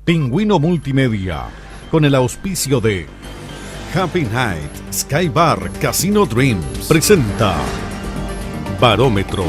Pingüino Multimedia, con el auspicio de Happy Night, Sky Bar, Casino Dreams, presenta Barómetro.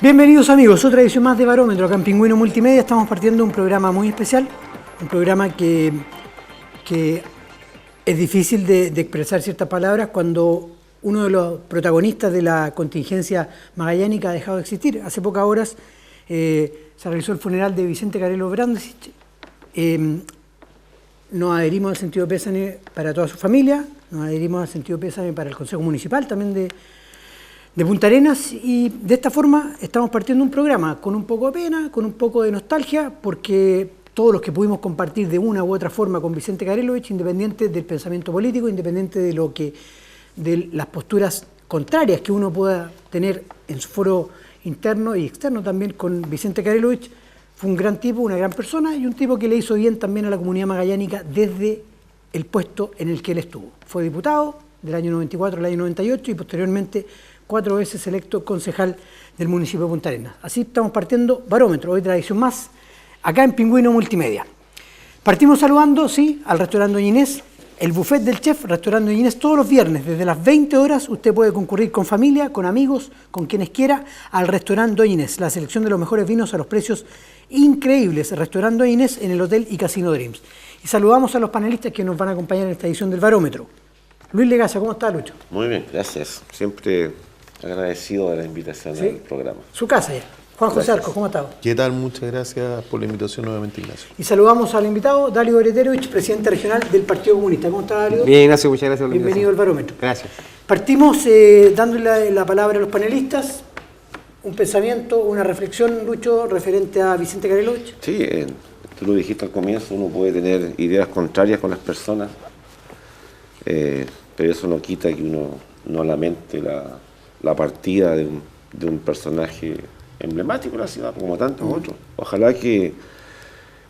Bienvenidos amigos, otra edición más de Barómetro, acá en Pingüino Multimedia. Estamos partiendo un programa muy especial, un programa que es difícil de expresar ciertas palabras cuando uno de los protagonistas de la contingencia magallánica ha dejado de existir. Hace pocas horas se realizó el funeral de Vicente Carelo Brandesich. Nos adherimos al sentido de pésame para toda su familia, nos adherimos al sentido de pésame para el Consejo Municipal también de Punta Arenas, y de esta forma estamos partiendo un programa con un poco de pena, con un poco de nostalgia, porque todos los que pudimos compartir de una u otra forma con Vicente Carelovich, independiente del pensamiento político, independiente de las posturas contrarias que uno pueda tener en su foro interno y externo también con Vicente Carelovich, fue un gran tipo, una gran persona y un tipo que le hizo bien también a la comunidad magallánica desde el puesto en el que él estuvo. Fue diputado del año 94 al año 98 y posteriormente 4 veces electo concejal del municipio de Punta Arenas. Así estamos partiendo Barómetro, hoy tradición más, acá en Pingüino Multimedia. Partimos saludando, sí, al restaurante Doña Inés, el buffet del chef, restaurante Doña Inés, todos los viernes, desde las 20 horas, usted puede concurrir con familia, con amigos, con quienes quiera, al restaurante Doña Inés, la selección de los mejores vinos a los precios increíbles, el restaurante Doña Inés en el Hotel y Casino Dreams. Y saludamos a los panelistas que nos van a acompañar en esta edición del Barómetro. Luis Legaza, ¿cómo está, Lucho? Muy bien, gracias. Siempre agradecido de la invitación al programa. Su casa ya. Juan José Arcos, ¿cómo está? ¿Qué tal? Muchas gracias por la invitación nuevamente, Ignacio. Y saludamos al invitado, Dalio Bereterovich, presidente regional del Partido Comunista. ¿Cómo está, Dalio? Bien, Ignacio, muchas gracias por la Bienvenido al Barómetro. Gracias. Partimos dándole la palabra a los panelistas. Un pensamiento, una reflexión, Lucho, referente a Vicente Carelovich. Sí, tú lo dijiste al comienzo, uno puede tener ideas contrarias con las personas, pero eso no quita que uno no lamente la partida de un personaje emblemático de la ciudad, como tantos otros. Ojalá que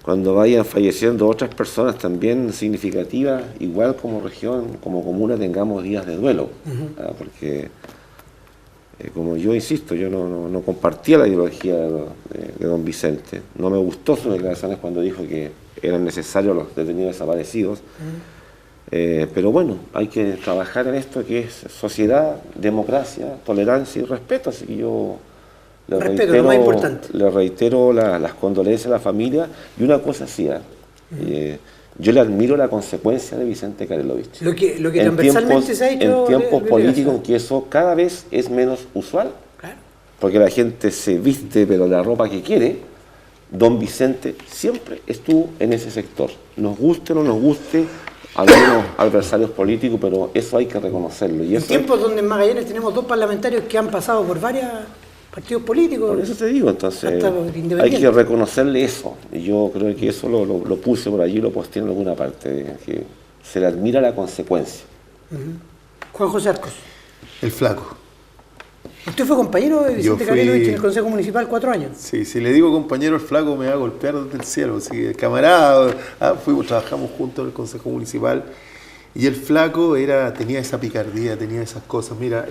cuando vayan falleciendo otras personas también significativas, igual como región, como comuna, tengamos días de duelo. Porque, como yo insisto, yo no compartía la ideología de don Vicente. No me gustó sus declaraciones cuando dijo que eran necesarios los detenidos desaparecidos. Pero bueno, hay que trabajar en esto que es sociedad, democracia, tolerancia y respeto. Así que yo le reitero las condolencias a la familia. Y una cosa así, yo le admiro la consecuencia de Vicente Carelovich. Lo que transversalmente se ha hecho en tiempos políticos en que eso cada vez es menos usual. Claro. Porque la gente se viste, pero la ropa que quiere. Don Vicente siempre estuvo en ese sector. Nos guste o no nos guste, algunos adversarios políticos, pero eso hay que reconocerlo. Y en tiempos donde en Magallanes tenemos 2 parlamentarios que han pasado por varios partidos políticos. Por eso te digo, entonces hay que reconocerle eso. Y yo creo que eso lo puse por allí, lo posteé en alguna parte, que se le admira la consecuencia. Juan José Arcos. El flaco. Usted fue compañero de Vicente Carelovich en el Consejo Municipal 4 años. Sí, si le digo compañero, el flaco me va a golpear desde el cielo. Así que camarada, trabajamos juntos en el Consejo Municipal y el flaco tenía esa picardía, tenía esas cosas. Mira,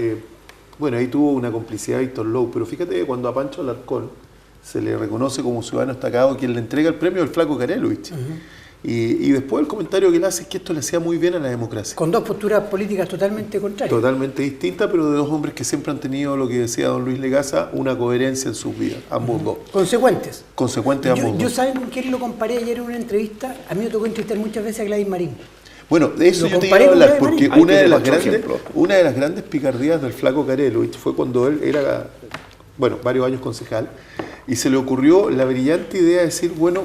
bueno, ahí tuvo una complicidad Víctor Lowe, pero fíjate que cuando a Pancho Alarcón se le reconoce como ciudadano destacado, quien le entrega el premio al flaco Carelovich. Y después el comentario que él hace es que esto le hacía muy bien a la democracia. Con 2 posturas políticas totalmente contrarias. Totalmente distintas, pero de 2 hombres que siempre han tenido, lo que decía don Luis Legaza, una coherencia en sus vidas, ambos dos. Consecuentes. Consecuentes ambos dos. Yo saben con quién lo comparé ayer en una entrevista. A mí me tocó entrevistar muchas veces a Gladys Marín. Bueno, de eso Lo yo te iba comparé a con hablar, Gladys porque Marín. Ahí tiene otro ejemplo. una de las grandes picardías del flaco Carelovich fue cuando él era, bueno, varios años concejal, y se le ocurrió la brillante idea de decir, bueno,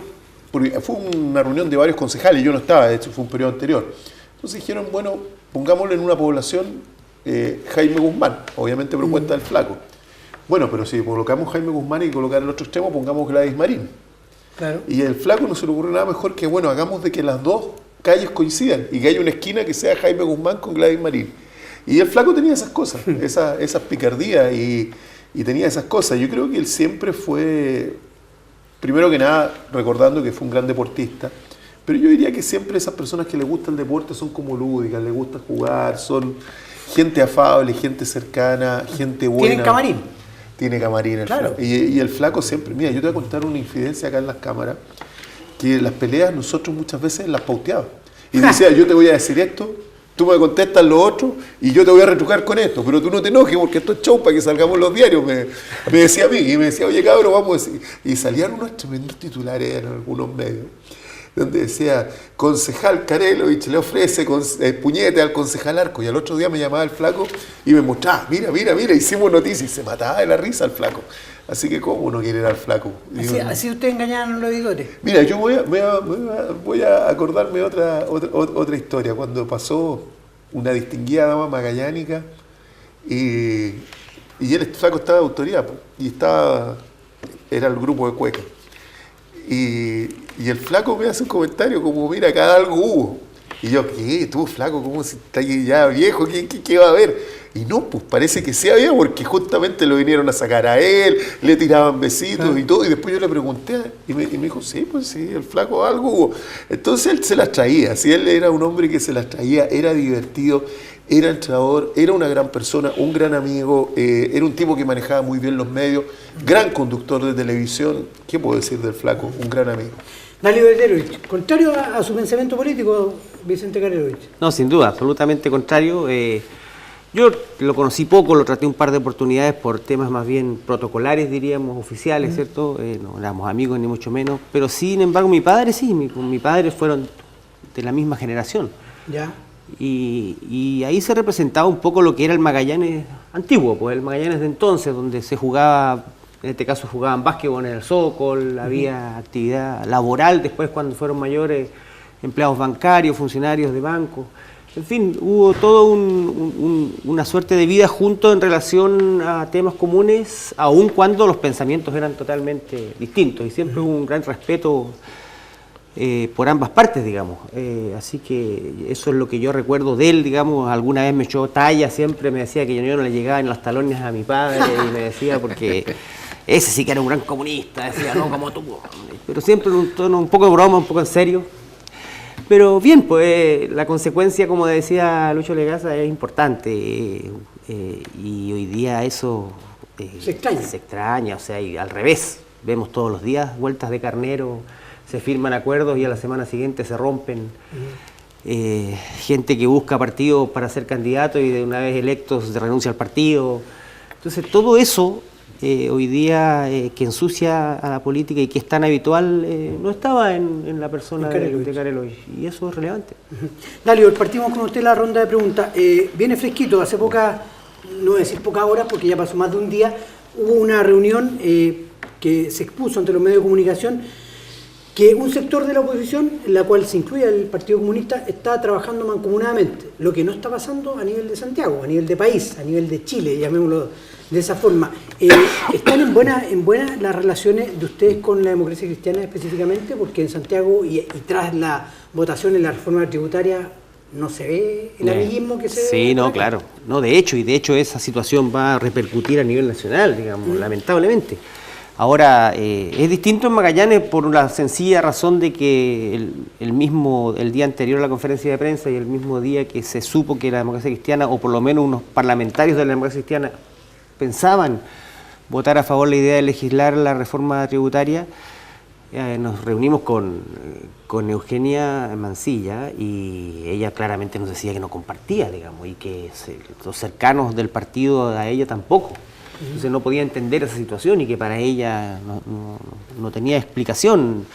porque fue una reunión de varios concejales, yo no estaba, de hecho fue un periodo anterior. Entonces dijeron, bueno, pongámosle en una población Jaime Guzmán, obviamente propuesta del flaco. Bueno, pero si colocamos Jaime Guzmán y colocar el otro extremo, pongamos Gladys Marín. Claro. Y el flaco no se le ocurrió nada mejor que, bueno, hagamos de que las dos calles coincidan y que haya una esquina que sea Jaime Guzmán con Gladys Marín. Y el flaco tenía esas cosas, esas picardías y tenía esas cosas. Yo creo que él siempre fue, primero que nada, recordando que fue un gran deportista, pero yo diría que siempre esas personas que les gusta el deporte son como lúdicas, les gusta jugar, son gente afable, gente cercana, gente buena. ¿Tienen camarín? Tiene camarín el Claro. flaco. Y el flaco siempre, mira, yo te voy a contar una infidencia acá en las cámaras, que las peleas nosotros muchas veces las pauteábamos. Y decía, yo te voy a decir esto, tú me contestas lo otro y yo te voy a retrucar con esto, pero tú no te enojes porque esto es show para que salgamos en los diarios, me decía a mí, y me decía, oye cabrón, vamos a decir. Y salían unos tremendos titulares en algunos medios, donde decía, concejal Carelovich le ofrece puñete al concejal Arco, y al otro día me llamaba el flaco y me mostraba, mira, hicimos noticias, y se mataba de la risa el flaco. Así que cómo no quiere ir al flaco. Así ustedes engañaban a los editores. Mira, yo voy a acordarme otra historia, cuando pasó una distinguida dama magallánica y el flaco estaba de autoridad, y era el grupo de Cueca. Y el flaco me hace un comentario como, mira, acá algo hubo. Y yo, ¿qué? ¿Tú, flaco? ¿Cómo se está ya viejo? ¿Qué va a haber? Y no, pues parece que sí había, porque justamente lo vinieron a sacar a él, le tiraban besitos y todo. Y después yo le pregunté, y me dijo, sí, pues sí, el flaco algo hubo. Entonces él se las traía, si él era un hombre que se las traía, era divertido, era entrenador, era una gran persona, un gran amigo, era un tipo que manejaba muy bien los medios, gran conductor de televisión. ¿Qué puedo decir del flaco? Un gran amigo. Dalio Carelovich, contrario a su pensamiento político, Vicente Carelovich. No, sin duda, absolutamente contrario. Yo lo conocí poco, lo traté un par de oportunidades por temas más bien protocolares, diríamos, oficiales, ¿cierto? No éramos amigos ni mucho menos, pero sin embargo mi padre sí, mi padre fueron de la misma generación. Ya. Y ahí se representaba un poco lo que era el Magallanes antiguo, pues el Magallanes de entonces, donde se jugaba, en este caso jugaban básquetbol en el Zócol, había actividad laboral después cuando fueron mayores, empleados bancarios, funcionarios de banco. En fin, hubo todo una suerte de vida junto en relación a temas comunes, aun cuando los pensamientos eran totalmente distintos, y siempre hubo un gran respeto por ambas partes, digamos. Así que eso es lo que yo recuerdo de él, digamos. Alguna vez me echó talla, siempre me decía que yo no le llegaba en los talones a mi padre, y me decía porque ese sí que era un gran comunista, decía, no como tú. Pero siempre en un tono un poco de broma, un poco en serio. Pero bien, pues la consecuencia, como decía Lucho Legaza, es importante, y hoy día eso se extraña, o sea, y al revés, vemos todos los días vueltas de carnero, se firman acuerdos y a la semana siguiente se rompen, gente que busca partidos para ser candidato y de una vez electos se renuncia al partido. Entonces todo eso hoy día que ensucia a la política y que es tan habitual, no estaba en la persona de Carelovich, y eso es relevante. Dalio, partimos con usted la ronda de preguntas. Viene fresquito, hace poca, no voy a decir pocas horas porque ya pasó más de un día, hubo una reunión que se expuso ante los medios de comunicación que un sector de la oposición, en la cual se incluye el Partido Comunista, está trabajando mancomunadamente, lo que no está pasando a nivel de Santiago, a nivel de país, a nivel de Chile, llamémoslo de esa forma. ¿Están en buenas las relaciones de ustedes con la democracia cristiana específicamente? Porque en Santiago y tras la votación en la reforma tributaria no se ve el amiguismo que se ve. Sí, no, claro. No, de hecho esa situación va a repercutir a nivel nacional, digamos, lamentablemente. Ahora, es distinto en Magallanes por la sencilla razón de que el día anterior a la conferencia de prensa y el mismo día que se supo que la democracia cristiana, o por lo menos unos parlamentarios de la democracia cristiana, pensaban votar a favor de la idea de legislar la reforma tributaria, nos reunimos con Eugenia Mancilla, y ella claramente nos decía que no compartía, digamos, y que los cercanos del partido a ella tampoco. Entonces no podía entender esa situación y que para ella no tenía explicación.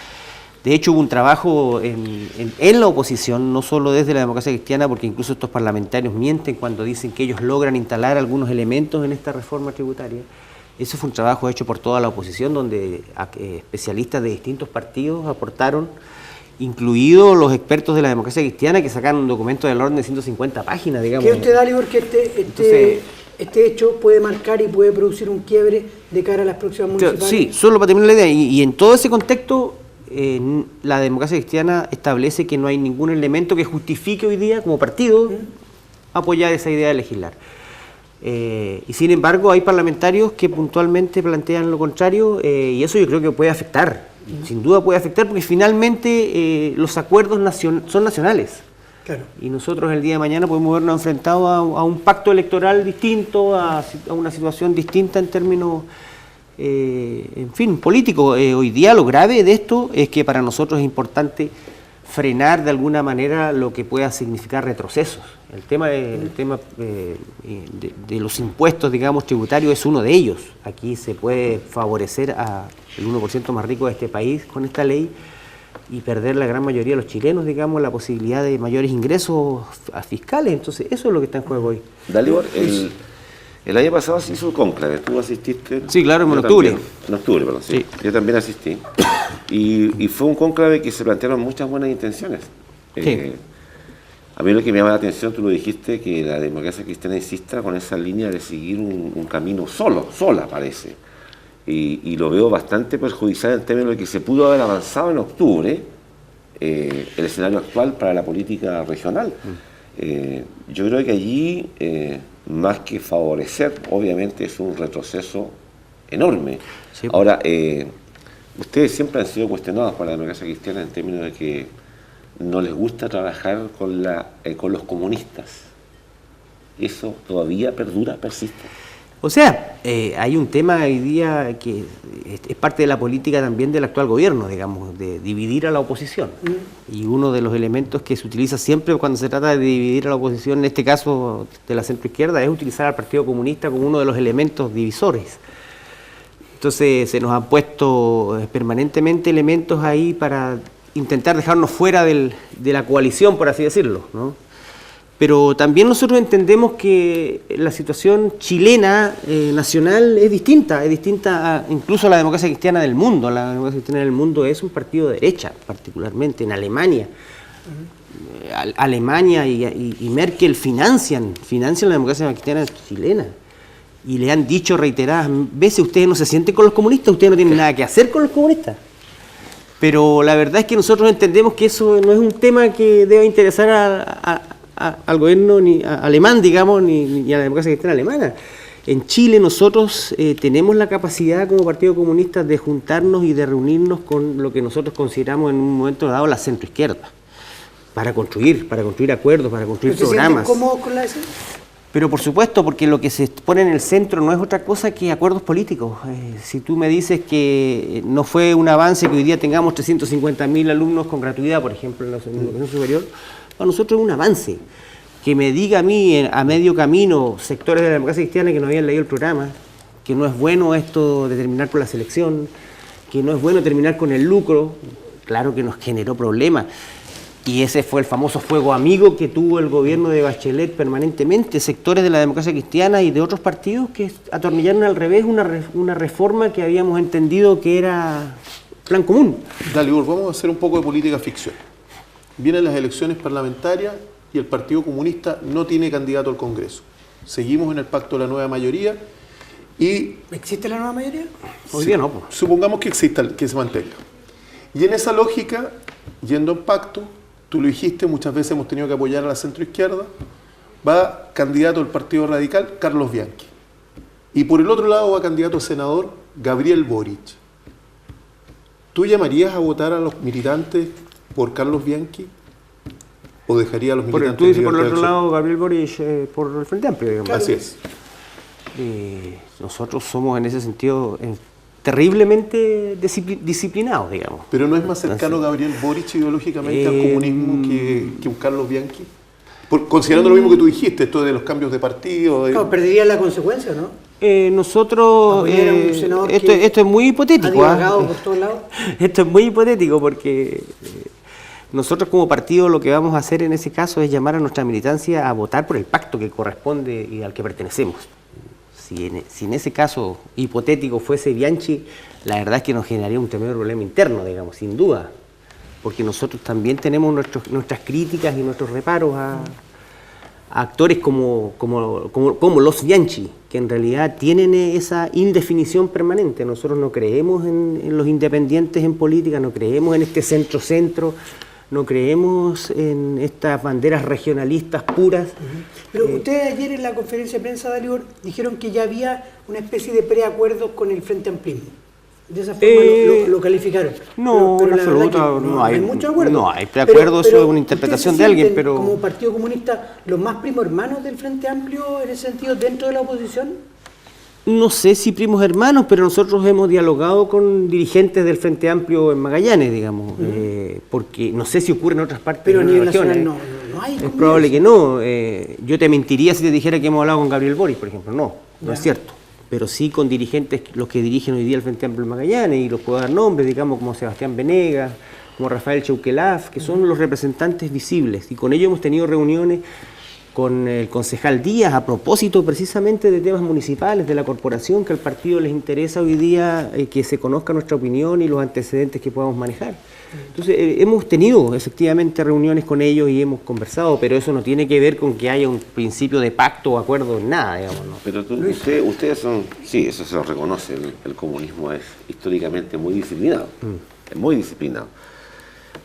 De hecho, hubo un trabajo en la oposición, no solo desde la democracia cristiana, porque incluso estos parlamentarios mienten cuando dicen que ellos logran instalar algunos elementos en esta reforma tributaria. Eso fue un trabajo hecho por toda la oposición, donde especialistas de distintos partidos aportaron, incluidos los expertos de la democracia cristiana, que sacaron un documento del orden de 150 páginas, digamos. ¿Qué usted da, Libor, que este hecho puede marcar y puede producir un quiebre de cara a las próximas municipales? Sí, solo para terminar la idea, y en todo ese contexto, la democracia cristiana establece que no hay ningún elemento que justifique hoy día, como partido, apoyar esa idea de legislar. Y sin embargo, hay parlamentarios que puntualmente plantean lo contrario, y eso yo creo que puede afectar, sin duda puede afectar, porque finalmente los acuerdos son nacionales. Claro. Y nosotros el día de mañana podemos vernos enfrentados a un pacto electoral distinto, a una situación distinta en términos, en fin, políticos. Hoy día lo grave de esto es que para nosotros es importante frenar de alguna manera lo que pueda significar retrocesos. El tema de los impuestos, digamos, tributarios es uno de ellos. Aquí se puede favorecer al 1% más rico de este país con esta ley y perder la gran mayoría de los chilenos, digamos, la posibilidad de mayores ingresos fiscales. Entonces, eso es lo que está en juego hoy. Dalibor, el año pasado se hizo el cónclave, ¿tú asististe? Sí, claro, en octubre. octubre. En octubre, perdón, sí. Yo también asistí. Y fue un cónclave que se plantearon muchas buenas intenciones. Sí. A mí lo que me llama la atención, tú lo dijiste, que la democracia cristiana insista con esa línea de seguir un camino sola parece. Y lo veo bastante perjudicial en términos de que se pudo haber avanzado en octubre el escenario actual para la política regional. Yo creo que allí, más que favorecer, obviamente es un retroceso enorme. Sí. Ahora, ustedes siempre han sido cuestionados por la democracia cristiana en términos de que no les gusta trabajar con los comunistas. ¿Eso todavía perdura, persiste? O sea, hay un tema hoy día que es parte de la política también del actual gobierno, digamos, de dividir a la oposición. Y uno de los elementos que se utiliza siempre cuando se trata de dividir a la oposición, en este caso de la centroizquierda, es utilizar al Partido Comunista como uno de los elementos divisores. Entonces se nos han puesto permanentemente elementos ahí para intentar dejarnos fuera de la coalición, por así decirlo, ¿no? Pero también nosotros entendemos que la situación chilena, nacional, es distinta incluso a la democracia cristiana del mundo. La democracia cristiana del mundo es un partido de derecha, particularmente en Alemania. Alemania y Merkel financian la democracia cristiana chilena. Y le han dicho reiteradas veces, ustedes no se sienten con los comunistas, ustedes no tienen nada que hacer con los comunistas. Pero la verdad es que nosotros entendemos que eso no es un tema que deba interesar al gobierno alemán, digamos, ni a la democracia cristiana alemana. En Chile nosotros tenemos la capacidad como Partido Comunista de juntarnos y de reunirnos con lo que nosotros consideramos en un momento dado la centroizquierda, para construir acuerdos, para construir programas. ¿Se sienten cómodos con la decisión? Pero por supuesto, porque lo que se pone en el centro no es otra cosa que acuerdos políticos. Si tú me dices que no fue un avance que hoy día tengamos 350.000 alumnos con gratuidad, por ejemplo, en la educación superior, para nosotros es un avance. Que me diga a mí, a medio camino, sectores de la democracia cristiana que no habían leído el programa, que no es bueno esto de terminar con la selección, que no es bueno terminar con el lucro, claro que nos generó problemas. Y ese fue el famoso fuego amigo que tuvo el gobierno de Bachelet permanentemente, sectores de la democracia cristiana y de otros partidos que atornillaron al revés una reforma que habíamos entendido que era plan común. Dale, vamos a hacer un poco de política ficción. Vienen las elecciones parlamentarias y el Partido Comunista no tiene candidato al Congreso. Seguimos en el pacto de la nueva mayoría y... ¿Existe la nueva mayoría? Hoy día no. Pues. Supongamos que exista, que se mantenga. Y en esa lógica, yendo en pacto, tú lo dijiste, muchas veces hemos tenido que apoyar a la centroizquierda, va candidato del Partido Radical, Carlos Bianchi. Y por el otro lado va candidato a senador, Gabriel Boric. ¿Tú llamarías a votar a los militantes por Carlos Bianchi? ¿O dejaría a los militantes? Tú dices por el otro lado, Gabriel Boric, por el Frente Amplio, digamos. Claro. Así es. Nosotros somos en ese sentido terriblemente disciplinados, digamos. ¿Pero no es más cercano Gabriel Boric ideológicamente al comunismo que un Carlos Bianchi? Considerando lo mismo que tú dijiste, esto de los cambios de partido. Claro, perdería la consecuencia, ¿no? Nosotros, Apoyar a un senador esto es muy Ha hipotético. divagado por todos lados. Esto es muy hipotético porque nosotros como partido lo que vamos a hacer en ese caso es llamar a nuestra militancia a votar por el pacto que corresponde y al que pertenecemos. Si en ese caso hipotético fuese Bianchi, la verdad es que nos generaría un tremendo problema interno, digamos, sin duda, porque nosotros también tenemos nuestras críticas y nuestros reparos a actores como los Bianchi, que en realidad tienen esa indefinición permanente. Nosotros no creemos en los independientes en política, no creemos en este centro-centro, no creemos en estas banderas regionalistas puras. Pero ustedes ayer en la conferencia de prensa, Dalibor, dijeron que ya había una especie de preacuerdo con el Frente Amplismo. De esa forma lo calificaron. No, pero en la verdad absoluto, que no hay mucho acuerdo. No hay preacuerdo, eso es una interpretación de alguien, pero... como Partido Comunista, los más primos hermanos del Frente Amplio en ese sentido dentro de la oposición. No sé si primos hermanos, pero nosotros hemos dialogado con dirigentes del Frente Amplio en Magallanes, digamos, porque no sé si ocurre en otras partes Pero a de nivel la región. nacional no hay. Es probable que no. Yo te mentiría si te dijera que hemos hablado con Gabriel Boric, por ejemplo. No es cierto. Pero sí con dirigentes, los que dirigen hoy día el Frente Amplio en Magallanes, y los puedo dar nombres, digamos, como Sebastián Venegas, como Rafael Chauquelaf, que son los representantes visibles. Y con ellos hemos tenido reuniones con el concejal Díaz a propósito precisamente de temas municipales, de la corporación, que al partido les interesa hoy día que se conozca nuestra opinión y los antecedentes que podamos manejar. Entonces, hemos tenido efectivamente reuniones con ellos y hemos conversado, pero eso no tiene que ver con que haya un principio de pacto o acuerdo en nada, digamos, ¿no? Pero ustedes son, sí, eso se lo reconoce, el comunismo es históricamente muy disciplinado, es muy disciplinado.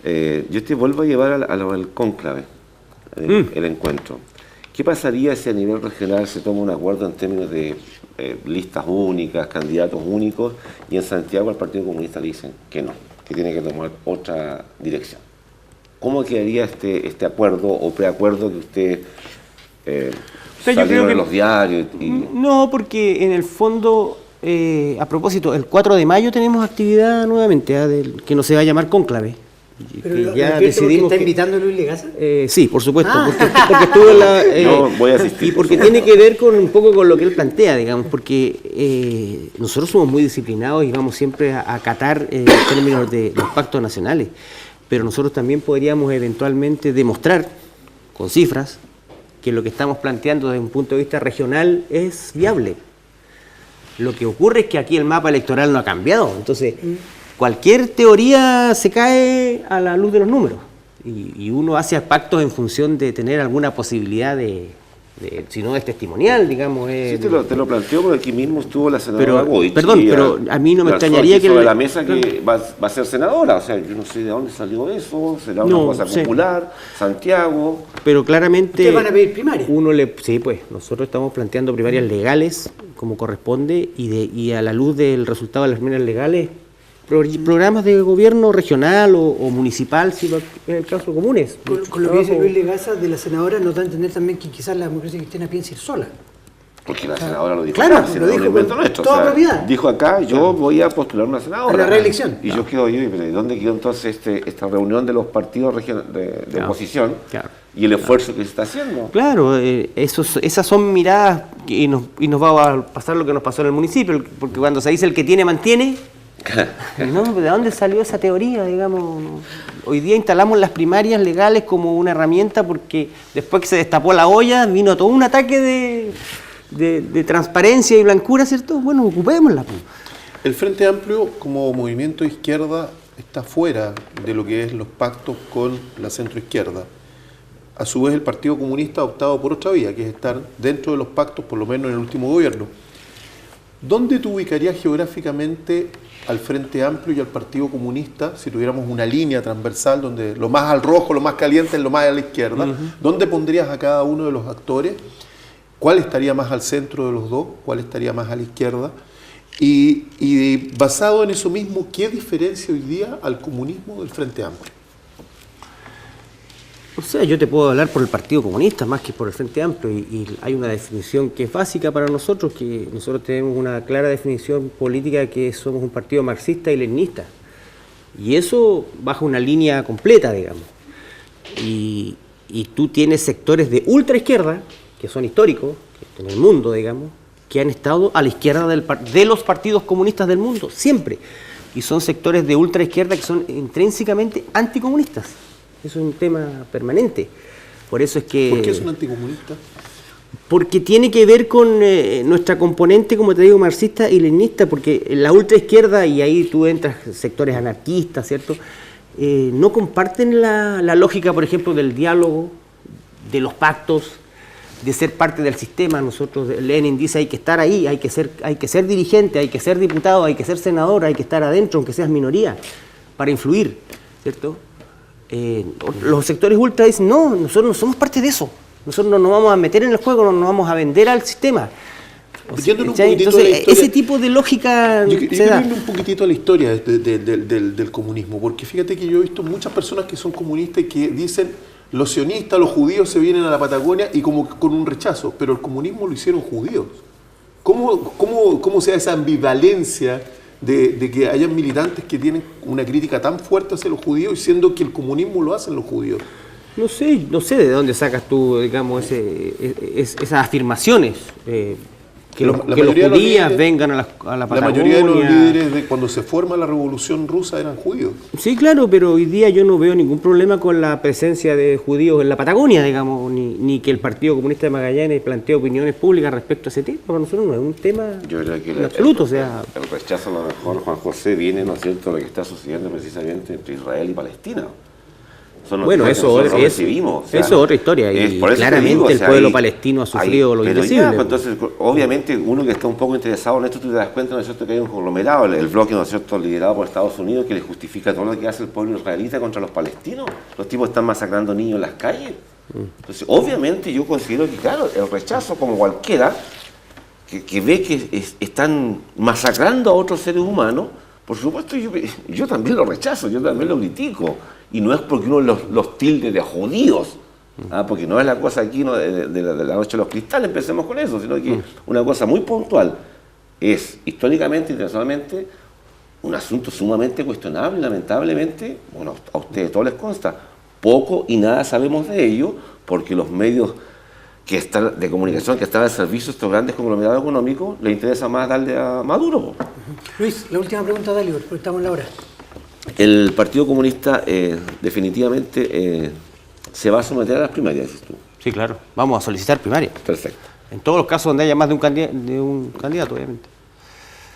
Yo te vuelvo a llevar al cónclave, el encuentro. ¿Qué pasaría si a nivel regional se toma un acuerdo en términos de listas únicas, candidatos únicos, y en Santiago al Partido Comunista le dicen que no, que tiene que tomar otra dirección? ¿Cómo quedaría este acuerdo o preacuerdo que usted salió en los diarios? No, porque en el fondo, a propósito, el 4 de mayo tenemos actividad nuevamente, que no se va a llamar cónclave. Pero que ya decidimos ¿está invitando a Luis Legaza? Sí, por supuesto, porque estuvo en la... no, voy a asistir. Y porque tiene que ver con un poco con lo que él plantea, digamos, porque nosotros somos muy disciplinados y vamos siempre a acatar en términos de los pactos nacionales, pero nosotros también podríamos eventualmente demostrar con cifras que lo que estamos planteando desde un punto de vista regional es viable. Lo que ocurre es que aquí el mapa electoral no ha cambiado, entonces... Cualquier teoría se cae a la luz de los números y uno hace pactos en función de tener alguna posibilidad si no es testimonial, digamos. Sí, te lo planteo porque aquí mismo estuvo la senadora Goich. Perdón, pero a mí no me extrañaría que... sobre la mesa que va a ser senadora, o sea, yo no sé de dónde salió eso, será una cosa popular, Santiago... Pero claramente... ¿Ustedes van a pedir primarias? Sí, pues, nosotros estamos planteando primarias legales, como corresponde, y a la luz del resultado de las primarias legales, programas de gobierno regional o municipal, si es el caso, comunes. Con lo que dice Luis Legaza de la senadora, nos da a entender también que quizás la democracia cristiana piensa ir sola. Porque la senadora lo dijo claro, acá, lo dijo con toda propiedad. Dijo acá, yo voy a postular una senadora. A la reelección. Y yo quedo yo, ¿y dónde quedó entonces esta reunión de los partidos de oposición? Claro. Y el esfuerzo que se está haciendo. Claro, esas son miradas y nos va a pasar lo que nos pasó en el municipio, porque cuando se dice el que tiene, mantiene... No, ¿de dónde salió esa teoría? Digamos, hoy día instalamos las primarias legales como una herramienta porque después que se destapó la olla vino todo un ataque de transparencia y blancura, ¿cierto? Bueno, ocupémosla. El Frente Amplio como movimiento de izquierda está fuera de lo que es los pactos con la centroizquierda. A su vez el Partido Comunista ha optado por otra vía, que es estar dentro de los pactos, por lo menos en el último gobierno. ¿Dónde tú ubicarías geográficamente al Frente Amplio y al Partido Comunista si tuviéramos una línea transversal donde lo más al rojo, lo más caliente es lo más a la izquierda? ¿Dónde pondrías a cada uno de los actores? ¿Cuál estaría más al centro de los dos? ¿Cuál estaría más a la izquierda? Y basado en eso mismo, ¿qué diferencia hoy día al comunismo del Frente Amplio? O sea, yo te puedo hablar por el Partido Comunista más que por el Frente Amplio y hay una definición que es básica para nosotros, que nosotros tenemos una clara definición política de que somos un partido marxista y leninista. Y eso baja una línea completa, digamos. Y y tú tienes sectores de ultraizquierda, que son históricos, en el mundo, digamos, que han estado a la izquierda de los partidos comunistas del mundo, siempre. Y son sectores de ultraizquierda que son intrínsecamente anticomunistas. Eso es un tema permanente. Por eso es que... ¿Por qué son anticomunistas? Porque tiene que ver con nuestra componente, como te digo, marxista y leninista, porque la ultraizquierda, y ahí tú entras sectores anarquistas, ¿cierto?, no comparten la lógica, por ejemplo, del diálogo, de los pactos, de ser parte del sistema. Nosotros, Lenin dice, hay que estar ahí, hay que ser dirigente, hay que ser diputado, hay que ser senador, hay que estar adentro, aunque seas minoría, para influir, ¿cierto? Los sectores ultra dicen, no, nosotros no somos parte de eso, nosotros no nos vamos a meter en el juego, no nos vamos a vender al sistema. Entonces, ese tipo de lógica se da. Yo un poquitito a la historia del comunismo, porque fíjate que yo he visto muchas personas que son comunistas y que dicen, los sionistas, los judíos se vienen a la Patagonia y como con un rechazo, pero el comunismo lo hicieron judíos. ¿Cómo se da esa ambivalencia de que hayan militantes que tienen una crítica tan fuerte hacia los judíos y siendo que el comunismo lo hacen los judíos? No sé de dónde sacas tú, digamos, esas afirmaciones. Que los judíos vengan a la Patagonia. La mayoría de los líderes cuando se forma la Revolución Rusa eran judíos. Sí, claro, pero hoy día yo no veo ningún problema con la presencia de judíos en la Patagonia, digamos, ni que el Partido Comunista de Magallanes plantee opiniones públicas respecto a ese tema. Para nosotros no es un tema en absoluto. El rechazo, a lo mejor, Juan José, viene, ¿no es cierto?, de lo que está sucediendo precisamente entre Israel y Palestina. Bueno, eso es otra historia, y claramente el pueblo palestino ha sufrido lo indecible. Entonces, obviamente, uno que está un poco interesado en esto, tú te das cuenta, ¿no es cierto?, que hay un conglomerado, el bloque, ¿no es cierto?, liderado por Estados Unidos, que le justifica todo lo que hace el pueblo israelita contra los palestinos. Los tipos están masacrando niños en las calles. Entonces, obviamente, yo considero que, claro, el rechazo, como cualquiera, que ve que están masacrando a otros seres humanos, por supuesto, yo también lo rechazo, yo también lo critico. Y no es porque uno los tilde de judíos, porque no es la cosa aquí, ¿no?, de la noche de los cristales, empecemos con eso, sino que una cosa muy puntual. Es históricamente, internacionalmente, un asunto sumamente cuestionable, lamentablemente. Bueno, a ustedes todos les consta, poco y nada sabemos de ello, porque los medios de comunicación que están al servicio de estos grandes conglomerados económicos, les interesa más darle a Maduro. Luis, la última pregunta, dale, porque estamos en la hora. El Partido Comunista definitivamente se va a someter a las primarias, dices tú. Sí, claro. Vamos a solicitar primarias. Perfecto. En todos los casos donde haya más de un candidato, obviamente.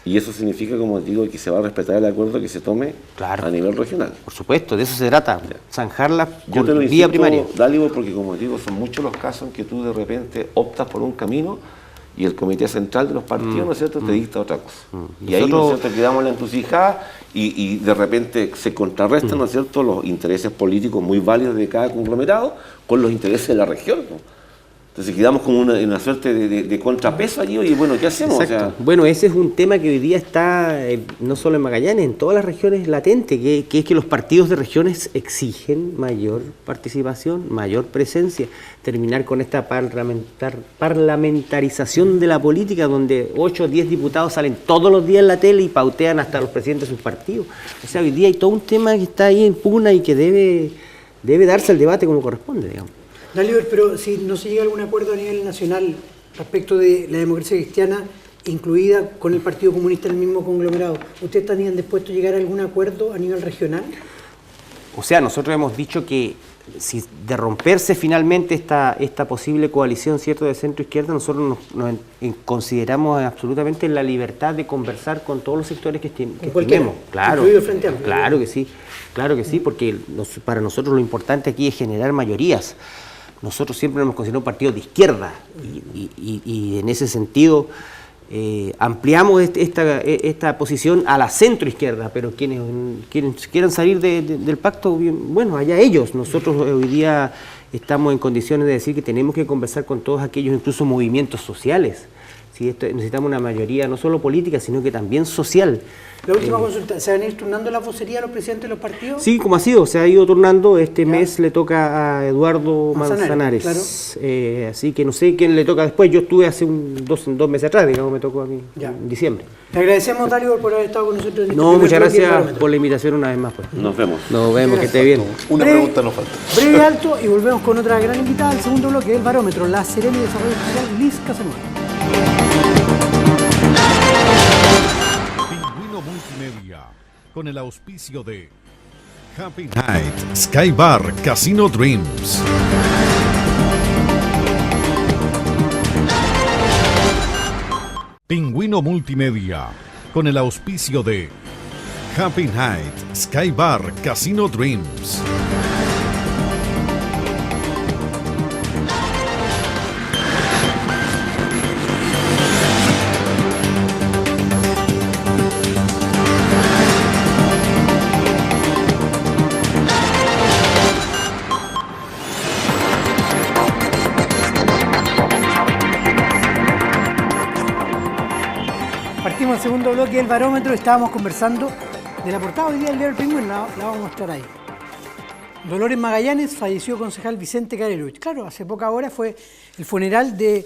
Y eso significa, como digo, que se va a respetar el acuerdo que se tome a nivel regional. Por supuesto, de eso se trata. Zanjarla por vía primaria. Dálibo, porque como digo, son muchos los casos en que tú de repente optas por un camino y el comité central de los partidos, ¿no es cierto?, te dicta otra cosa. Y ahí, ¿no es cierto?, quedamos en la encrucijada y de repente se contrarrestan, ¿no es cierto?, los intereses políticos muy válidos de cada conglomerado con los intereses de la región, ¿no? Entonces quedamos como una suerte de contrapeso allí, y bueno, ¿qué hacemos? Exacto. Bueno, ese es un tema que hoy día está, no solo en Magallanes, en todas las regiones latente, que es que los partidos de regiones exigen mayor participación, mayor presencia, terminar con esta parlamentarización de la política, donde 8 o 10 diputados salen todos los días en la tele y pautean hasta los presidentes de sus partidos. O sea, hoy día hay todo un tema que está ahí en pugna y que debe darse el debate como corresponde, digamos. Dalíber, pero si no se llega a algún acuerdo a nivel nacional respecto de la democracia cristiana, incluida con el Partido Comunista en el mismo conglomerado, ¿ustedes estarían dispuestos a llegar a algún acuerdo a nivel regional? O sea, nosotros hemos dicho que si de romperse finalmente esta posible coalición, ¿cierto?, de centro-izquierda, nosotros nos consideramos absolutamente en la libertad de conversar con todos los sectores que estimemos. Claro, Frente Amplio. Claro que sí, porque para nosotros lo importante aquí es generar mayorías. Nosotros siempre nos hemos considerado un partido de izquierda y en ese sentido ampliamos esta posición a la centroizquierda, pero quienes quieran salir del pacto, bueno, allá ellos. Nosotros hoy día estamos en condiciones de decir que tenemos que conversar con todos aquellos, incluso movimientos sociales. si necesitamos una mayoría no solo política, sino que también social. La última consulta, ¿se van a ir turnando la vocería a los presidentes de los partidos? Sí, como ha sido, se ha ido turnando. Este mes le toca a Eduardo Manzanares. Claro. Así que no sé quién le toca después. Yo estuve hace dos meses atrás, digamos, me tocó a mí en diciembre. Le agradecemos, Darío, por haber estado con nosotros. No, muchas gracias por la invitación una vez más. Pues. Nos vemos. Nos vemos, que esté bien. Una pregunta nos falta. Breve alto y volvemos con otra gran invitada, el segundo bloque del Barómetro, la Seremi de Desarrollo Social, Liz Casanova. Pingüino Multimedia, con el auspicio de Happy Night, Sky Bar, Casino Dreams. Pingüino Multimedia, con el auspicio de Happy Night, Sky Bar, Casino Dreams. Partimos el segundo bloque del Barómetro, estábamos conversando de la portada hoy día del diario El Pingüino, la vamos a mostrar ahí. Dolores Magallanes, falleció concejal Vicente Karelowicz. Claro, hace poca hora fue el funeral del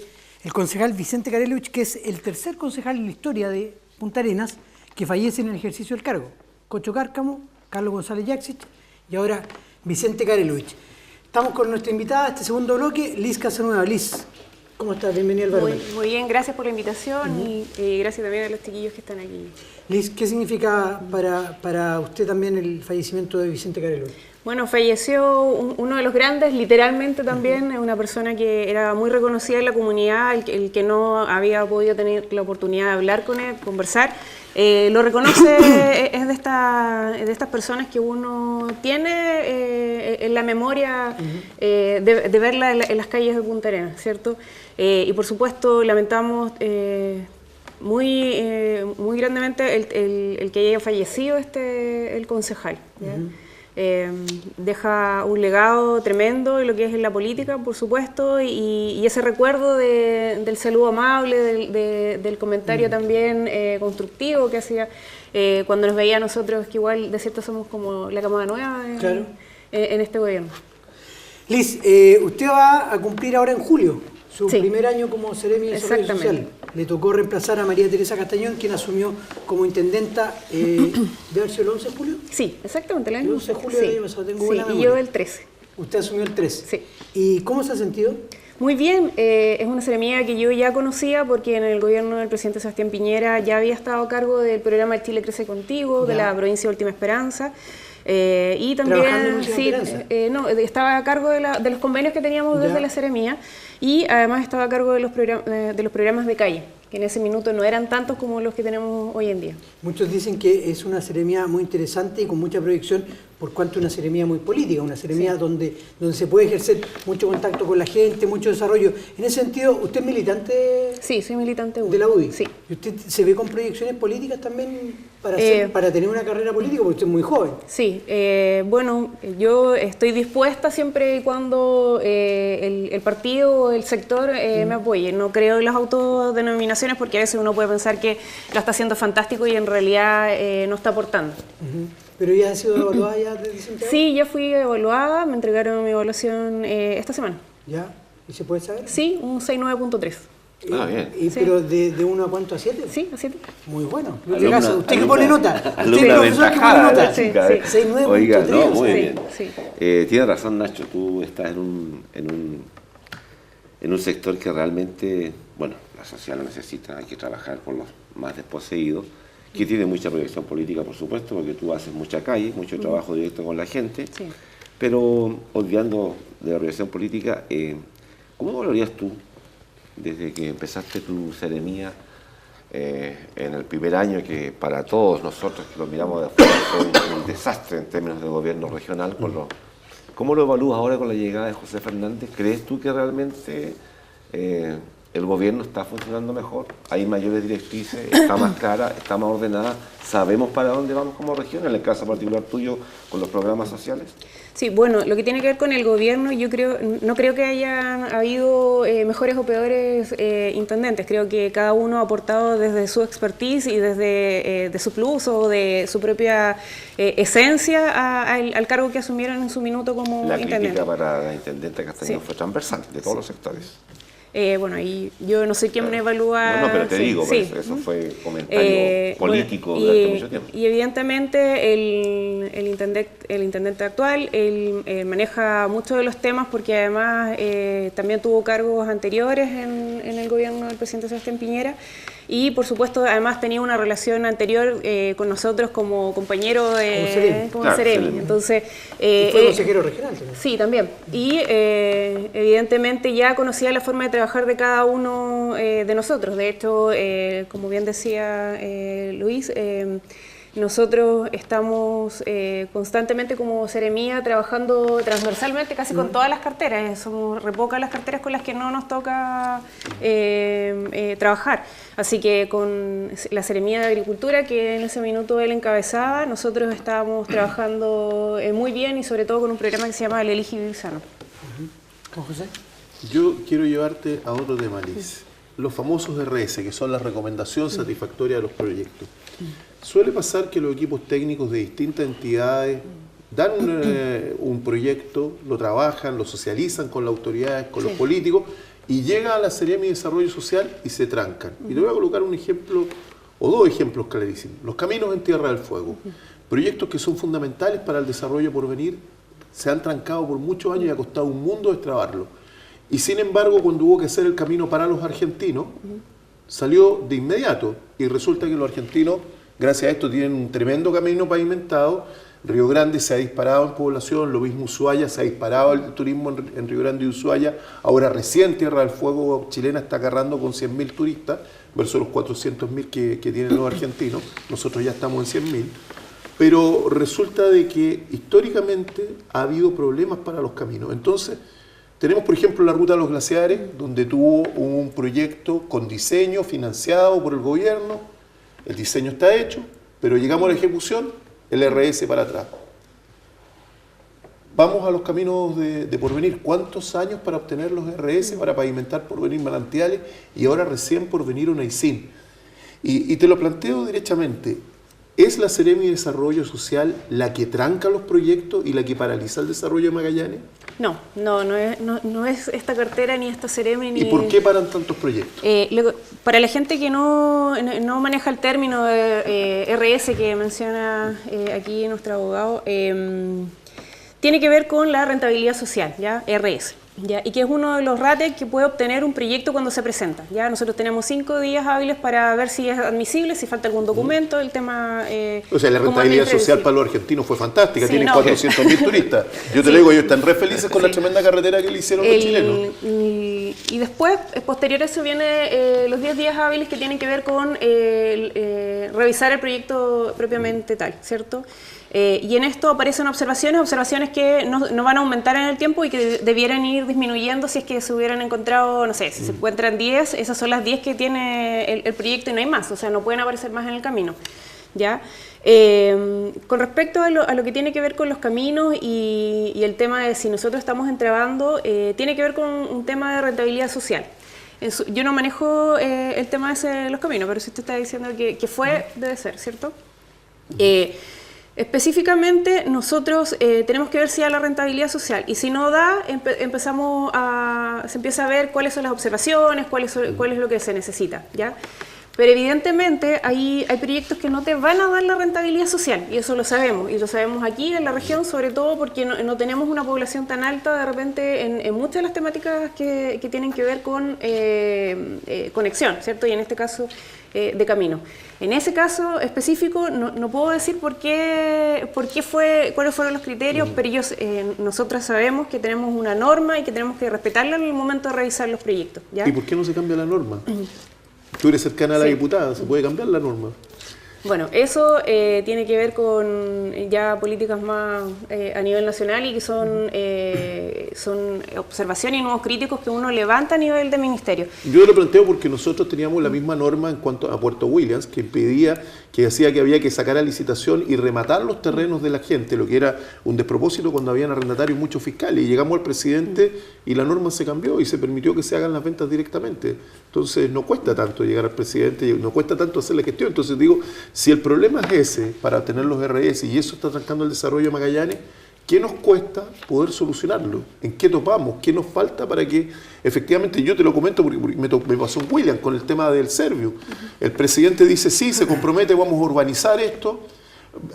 concejal Vicente Karelowicz, que es el tercer concejal en la historia de Punta Arenas que fallece en el ejercicio del cargo. Cocho Cárcamo, Carlos González Yaxich y ahora Vicente Karelowicz. Estamos con nuestra invitada, este segundo bloque, Liz Casanova. Liz, ¿cómo estás? Bienvenida al Barómetro. Muy bien, gracias por la invitación y gracias también a los chiquillos que están aquí. Liz, ¿qué significa para usted también el fallecimiento de Vicente Karelowicz? Bueno, falleció uno de los grandes, literalmente también, una persona que era muy reconocida en la comunidad, el que no había podido tener la oportunidad de hablar con él, conversar. Lo reconoce, es de estas personas que uno tiene en la memoria de verla en las calles de Punta Arenas, ¿cierto? Y por supuesto lamentamos muy grandemente el que haya fallecido el concejal, ¿ya? Deja un legado tremendo en lo que es en la política, por supuesto, y ese recuerdo del saludo amable, del comentario también constructivo que hacía cuando nos veía a nosotros, que igual de cierto somos como la camada nueva en este gobierno. Liz, usted va a cumplir ahora en julio su primer año como Seremi de Desarrollo Social. Le tocó reemplazar a María Teresa Castañón, quien asumió como intendenta, ¿debe haber sido el 11 de julio? Sí, exactamente. El 11 de julio del año pasado, tengo buena memoria. Y yo el 13. Usted asumió el 13. Sí. ¿Y cómo se ha sentido? Muy bien, es una seremía que yo ya conocía porque en el gobierno del presidente Sebastián Piñera ya había estado a cargo del programa El Chile Crece Contigo, de la provincia de Última Esperanza. Y también estaba a cargo de los convenios que teníamos desde la seremía y además estaba a cargo de los programas de calle, que en ese minuto no eran tantos como los que tenemos hoy en día. Muchos dicen que es una seremía muy interesante y con mucha proyección, por cuanto es una seremía muy política, una seremía donde se puede ejercer mucho contacto con la gente, mucho desarrollo. En ese sentido, ¿usted es militante? Sí, soy militante de la UDI. Sí. ¿Y usted se ve con proyecciones políticas también para tener una carrera política? Porque usted es muy joven. Sí, bueno, yo estoy dispuesta siempre y cuando el partido o el sector me apoye. No creo en las autodenominaciones porque a veces uno puede pensar que lo está haciendo fantástico y en realidad no está aportando. ¿Pero ya ha sido evaluada ya desde Santiago? Sí, ya fui evaluada, me entregaron mi evaluación esta semana. ¿Ya? ¿Y se puede saber? Sí, un 6.9.3. Bien. ¿Pero de 1 a cuánto? ¿A 7? Sí, a 7. Muy bueno. ¿Usted que pone nota? ¿Usted profesor que pone nota? Sí. 6.9.3. Oiga, no, muy Sí, bien. sí. Tiene razón, Nacho, tú estás en un sector que realmente, bueno, la sociedad lo necesita, hay que trabajar por los más desposeídos, que tiene mucha proyección política, por supuesto, porque tú haces mucha calle, mucho trabajo directo con la gente, pero olvidando de la proyección política, ¿cómo valorías tú, desde que empezaste tu seremía, en el primer año, que para todos nosotros que lo miramos de afuera fue un desastre en términos de gobierno regional, ¿cómo lo evalúas ahora con la llegada de José Fernández? ¿Crees tú que realmente el gobierno está funcionando mejor, hay mayores directrices, está más clara, está más ordenada, sabemos para dónde vamos como región, en el caso particular tuyo con los programas sociales. Sí, bueno, lo que tiene que ver con el gobierno, no creo que hayan habido mejores o peores intendentes. Creo que cada uno ha aportado desde su expertise y desde de su plus o de su propia esencia al cargo que asumieron en su minuto como intendente. La crítica para la intendente Castañón fue transversal, de todos los sectores. Bueno, y yo no sé quién me evalúa. No, pero te digo, eso fue comentario político durante mucho tiempo. Y evidentemente el intendente actual maneja muchos de los temas porque además también tuvo cargos anteriores en el gobierno del presidente Sebastián Piñera. Y por supuesto, además tenía una relación anterior con nosotros como compañero como Seremi. Entonces, y fue consejero regional también. Sí, también. Y evidentemente ya conocía la forma de trabajar de cada uno de nosotros. De hecho, como bien decía Luis, nosotros estamos constantemente como Seremía trabajando transversalmente casi con todas las carteras. Somos re pocas las carteras con las que no nos toca trabajar. Así que con la Seremía de Agricultura, que en ese minuto él encabezaba, nosotros estábamos trabajando muy bien y sobre todo con un programa que se llama El Elige Vivir Sano. ¿Con José? Yo quiero llevarte a otro tema, Liz. Los famosos RS, que son la recomendación satisfactoria de los proyectos. Suele pasar que los equipos técnicos de distintas entidades dan un proyecto, lo trabajan, lo socializan con las autoridades, con los políticos, y llega a la Seremi de Desarrollo Social y se trancan. Y te voy a colocar un ejemplo, o dos ejemplos clarísimos. Los caminos en Tierra del Fuego. Proyectos que son fundamentales para el desarrollo por venir, se han trancado por muchos años y ha costado un mundo destrabarlo. Y sin embargo, cuando hubo que hacer el camino para los argentinos, salió de inmediato. Y resulta que los argentinos, gracias a esto, tienen un tremendo camino pavimentado. Río Grande se ha disparado en población, lo mismo Ushuaia, se ha disparado el turismo en Río Grande y Ushuaia. Ahora recién Tierra del Fuego chilena está agarrando con 100.000 turistas, versus los 400.000 que tienen los argentinos. Nosotros ya estamos en 100.000. Pero resulta de que históricamente ha habido problemas para los caminos. Entonces, tenemos por ejemplo la Ruta de los Glaciares, donde tuvo un proyecto con diseño financiado por el gobierno. El diseño está hecho, pero llegamos a la ejecución, el RS para atrás. Vamos a los caminos de Porvenir. ¿Cuántos años para obtener los RS, para pavimentar Porvenir Manantiales y ahora recién Porvenir Unaicín? Y te lo planteo derechamente. ¿Es la Seremi de Desarrollo Social la que tranca los proyectos y la que paraliza el desarrollo de Magallanes? No es esta cartera ni esta Seremi. ¿Y por qué paran tantos proyectos? Para la gente que no maneja el término de RS que menciona aquí nuestro abogado, tiene que ver con la rentabilidad social, ¿ya? RS. ¿Ya? Y que es uno de los rates que puede obtener un proyecto cuando se presenta. ¿Ya? Nosotros tenemos 5 días hábiles para ver si es admisible, si falta algún documento, el tema... o sea, la rentabilidad social para los argentinos fue fantástica, sí, tienen 400.000 turistas. Yo te lo digo, ellos están re felices con la tremenda carretera que le hicieron los chilenos. Y después, posterior a eso, viene los 10 días hábiles que tienen que ver con revisar el proyecto propiamente tal, ¿cierto? Y en esto aparecen observaciones que no van a aumentar en el tiempo y que debieran ir disminuyendo si es que se hubieran encontrado, no sé, si se encuentran 10, esas son las 10 que tiene el proyecto y no hay más, o sea, no pueden aparecer más en el camino, ¿ya? Con respecto a lo que tiene que ver con los caminos y el tema de si nosotros estamos entregando, tiene que ver con un tema de rentabilidad social. Yo no manejo el tema de los caminos, pero si usted está diciendo que debe ser, ¿cierto? Específicamente, nosotros tenemos que ver si da la rentabilidad social y si no da, se empieza a ver cuáles son las observaciones, cuál es lo que se necesita, ¿ya? Pero evidentemente hay proyectos que no te van a dar la rentabilidad social y eso lo sabemos, y lo sabemos aquí en la región, sobre todo porque no tenemos una población tan alta de repente en muchas de las temáticas que tienen que ver con conexión, ¿cierto? Y en este caso de camino. En ese caso específico no puedo decir cuáles fueron los criterios, pero nosotros sabemos que tenemos una norma y que tenemos que respetarla en el momento de revisar los proyectos, ¿ya? ¿Y por qué no se cambia la norma? Tú eres cercana a la diputada, se puede cambiar la norma. Bueno, eso tiene que ver con ya políticas más a nivel nacional y que son observaciones y nuevos críticos que uno levanta a nivel de ministerio. Yo lo planteo porque nosotros teníamos la misma norma en cuanto a Puerto Williams, que impedía, que decía que había que sacar a licitación y rematar los terrenos de la gente, lo que era un despropósito cuando habían arrendatarios muchos fiscales. Y llegamos al presidente y la norma se cambió y se permitió que se hagan las ventas directamente. Entonces no cuesta tanto llegar al presidente, no cuesta tanto hacer la gestión. Entonces digo, si el problema es ese, para obtener los RS, y eso está trancando el desarrollo de Magallanes, ¿qué nos cuesta poder solucionarlo? ¿En qué topamos? ¿Qué nos falta para que efectivamente, yo te lo comento porque me pasó en William con el tema del Servio? El presidente dice, sí, se compromete, vamos a urbanizar esto,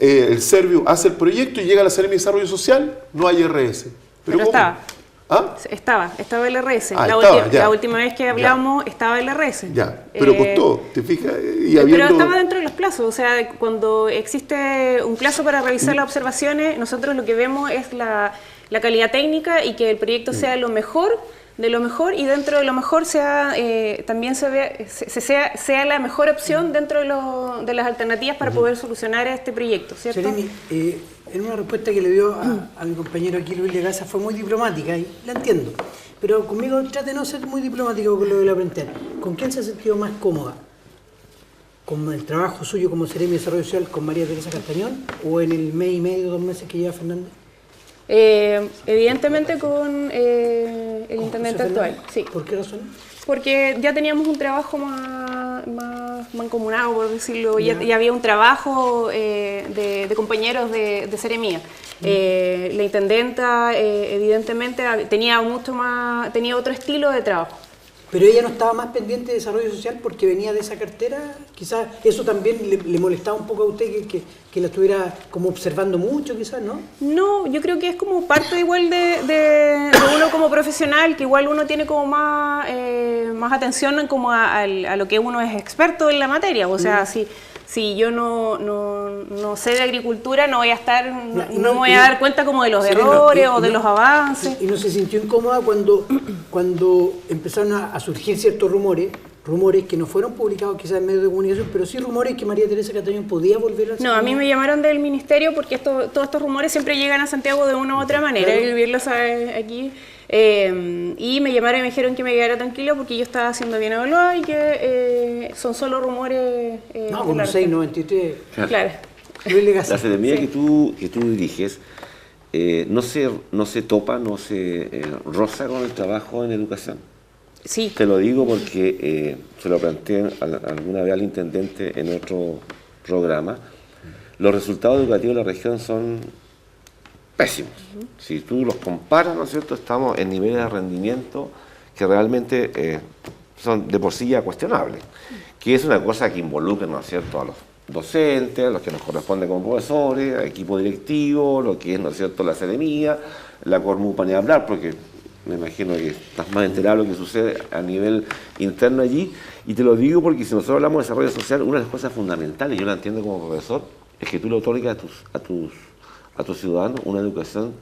el Servio hace el proyecto y llega a la Seremi de Desarrollo Social, no hay RS. Pero ¿cómo? estaba. ¿Ah? Estaba el RS. Estaba, la última vez que hablamos estaba el RS. Ya, pero costó, ¿te fijas? Pero estaba dentro de los plazos, o sea, cuando existe un plazo para revisar las observaciones, nosotros lo que vemos es la calidad técnica y que el proyecto sea lo mejor de lo mejor y dentro de lo mejor sea también sea la mejor opción dentro de las alternativas para poder solucionar este proyecto, ¿cierto? Seremi, en una respuesta que le dio a mi compañero aquí, Luis Legasa, fue muy diplomática y la entiendo. Pero conmigo trate de no ser muy diplomático con lo de la Prentel. ¿Con quién se ha sentido más cómoda? ¿Con el trabajo suyo como Seremi de Desarrollo Social con María Teresa Castañón o en el mes y medio, 2 meses que lleva Fernández? Evidentemente con el intendente actual, sí. ¿Por qué razón? Porque ya teníamos un trabajo más mancomunado, por decirlo, ya había un trabajo de compañeros de Seremía. La intendenta evidentemente tenía otro estilo de trabajo. Pero ella no estaba más pendiente de desarrollo social porque venía de esa cartera. Quizás eso también le molestaba un poco a usted que la estuviera como observando mucho, quizás, ¿no? No, yo creo que es como parte igual de uno como profesional, que igual uno tiene como más atención como a lo que uno es experto en la materia. O sea, si yo no sé de agricultura, no voy a estar, no me voy a dar cuenta como de los errores o de los avances. ¿Y no se sintió incómoda cuando empezaron a surgir ciertos rumores que no fueron publicados quizás en medios de comunicación, pero sí rumores que María Teresa Castañón podía volver a... No, a mí me llamaron del ministerio porque todos estos rumores siempre llegan a Santiago de una u otra manera, claro. El vivirlo sabe aquí. Y me llamaron y me dijeron que me quedara tranquilo porque yo estaba siendo bien evaluada y que son solo rumores. No, como 693. Claro. La Seremía que tú diriges no se topa, no se roza con el trabajo en educación. Sí. Te lo digo porque se lo planteé alguna vez al intendente en otro programa. Los resultados educativos de la región son pésimos. Si tú los comparas, ¿no es cierto?, estamos en niveles de rendimiento que realmente son de por sí ya cuestionables, que es una cosa que involucra, ¿no es cierto?, a los docentes, a los que nos corresponde como profesores, al equipo directivo, lo que es, ¿no es cierto?, la Seremía, la Cormupa ni hablar, porque me imagino que estás más enterado de lo que sucede a nivel interno allí, y te lo digo porque si nosotros hablamos de desarrollo social, una de las cosas fundamentales, yo la entiendo como profesor, es que tú le otorgas a tus ciudadanos una educación,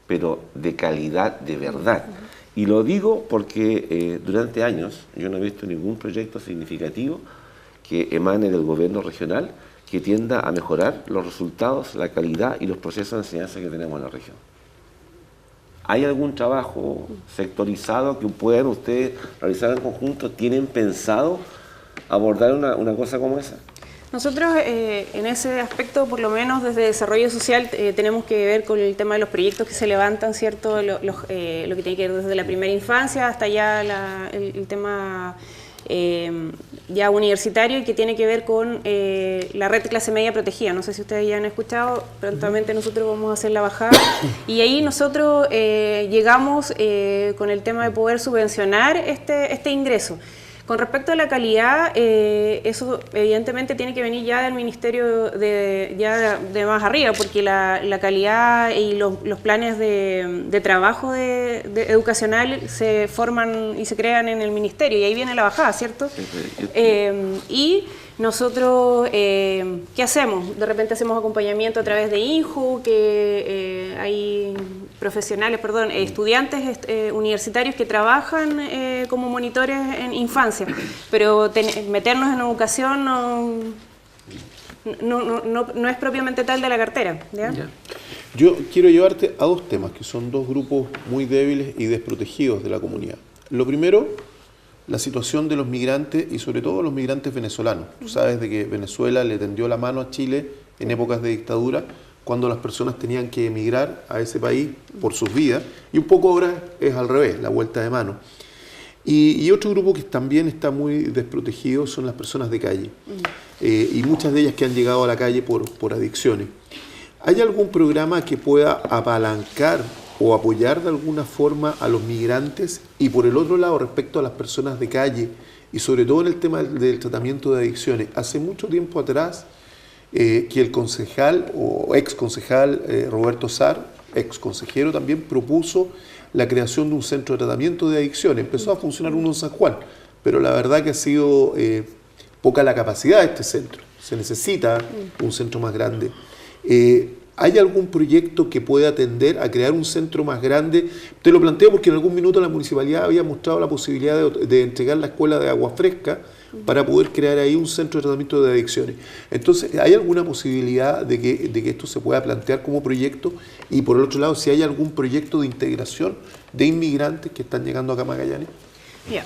pero de calidad de verdad. Y lo digo porque durante años yo no he visto ningún proyecto significativo que emane del gobierno regional que tienda a mejorar los resultados, la calidad y los procesos de enseñanza que tenemos en la región. ¿Hay algún trabajo sectorizado que puedan ustedes realizar en conjunto? ¿Tienen pensado abordar una cosa como esa? Nosotros en ese aspecto, por lo menos desde desarrollo social, tenemos que ver con el tema de los proyectos que se levantan, ¿cierto? Lo que tiene que ver desde la primera infancia hasta ya el tema ya universitario y que tiene que ver con la red clase media protegida. No sé si ustedes ya han escuchado, prontamente nosotros vamos a hacer la bajada y ahí nosotros llegamos con el tema de poder subvencionar este ingreso. Con respecto a la calidad, eso evidentemente tiene que venir ya del ministerio de más arriba, porque la calidad y los planes de trabajo educacional se forman y se crean en el ministerio, y ahí viene la bajada, ¿cierto? Y nosotros, ¿qué hacemos? De repente hacemos acompañamiento a través de INJU, que hay estudiantes universitarios que trabajan como monitores en infancia, pero meternos en educación no es propiamente tal de la cartera. ¿Ya? Ya. Yo quiero llevarte a dos temas, que son dos grupos muy débiles y desprotegidos de la comunidad. Lo primero, la situación de los migrantes y sobre todo los migrantes venezolanos. Tú sabes de que Venezuela le tendió la mano a Chile en épocas de dictadura, cuando las personas tenían que emigrar a ese país por sus vidas, y un poco ahora es al revés, la vuelta de mano. Y otro grupo que también está muy desprotegido son las personas de calle, y muchas de ellas que han llegado a la calle por adicciones. ¿Hay algún programa que pueda apalancar o apoyar de alguna forma a los migrantes? Y por el otro lado, respecto a las personas de calle, y sobre todo en el tema del tratamiento de adicciones, hace mucho tiempo atrás que el concejal o ex concejal Roberto Sar, ex consejero también, propuso la creación de un centro de tratamiento de adicciones. Empezó a funcionar uno en San Juan, pero la verdad que ha sido poca la capacidad de este centro. Se necesita un centro más grande. ¿Hay algún proyecto que pueda atender a crear un centro más grande? Te lo planteo porque en algún minuto la municipalidad había mostrado la posibilidad de entregar la escuela de agua fresca para poder crear ahí un centro de tratamiento de adicciones. Entonces, ¿hay alguna posibilidad de que esto se pueda plantear como proyecto? Y por el otro lado, si hay algún proyecto de integración de inmigrantes que están llegando acá a Magallanes. Yeah.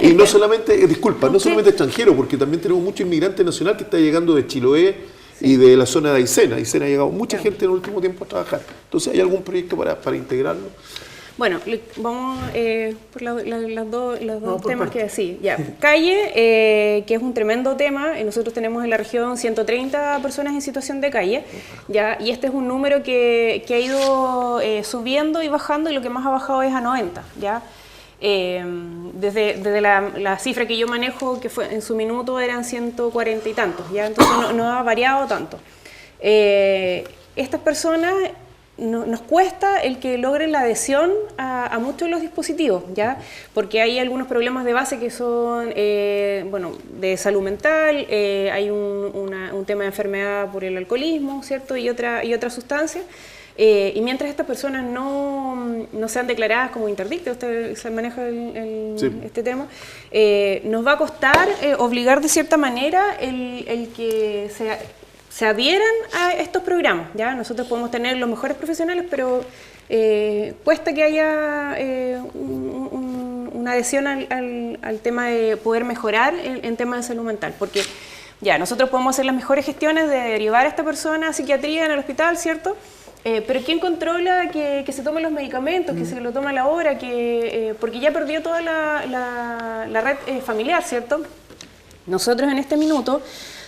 Y no solamente, no solamente extranjeros, porque también tenemos mucho inmigrante nacional que está llegando de Chiloé y de la zona de Aysena. Aysena ha llegado mucha gente en el último tiempo a trabajar. Entonces, ¿hay algún proyecto para integrarlo? Bueno, vamos por los dos temas que decís. Ya. Sí. Calle, que es un tremendo tema. Nosotros tenemos en la región 130 personas en situación de calle, ¿ya? Y este es un número que ha ido subiendo y bajando, y lo que más ha bajado es a 90, ¿ya? Desde la cifra que yo manejo, que fue en su minuto eran 140 y tantos, ¿ya? Entonces no ha variado tanto. Estas personas nos cuesta el que logren la adhesión a muchos de los dispositivos, ¿ya? Porque hay algunos problemas de base que son, de salud mental, hay un tema de enfermedad por el alcoholismo, ¿cierto? Y otra sustancia. Y mientras estas personas no sean declaradas como interdictas, usted se maneja este tema, nos va a costar obligar de cierta manera el que se adhieran a estos programas, ¿ya? Nosotros podemos tener los mejores profesionales, pero cuesta que haya una adhesión al tema de poder mejorar en temas de salud mental, porque ya nosotros podemos hacer las mejores gestiones de derivar a esta persona a psiquiatría en el hospital, ¿cierto? Pero ¿quién controla que se tomen los medicamentos, que se lo tome a la hora, porque ya perdió toda la red familiar, ¿cierto? Nosotros en este minuto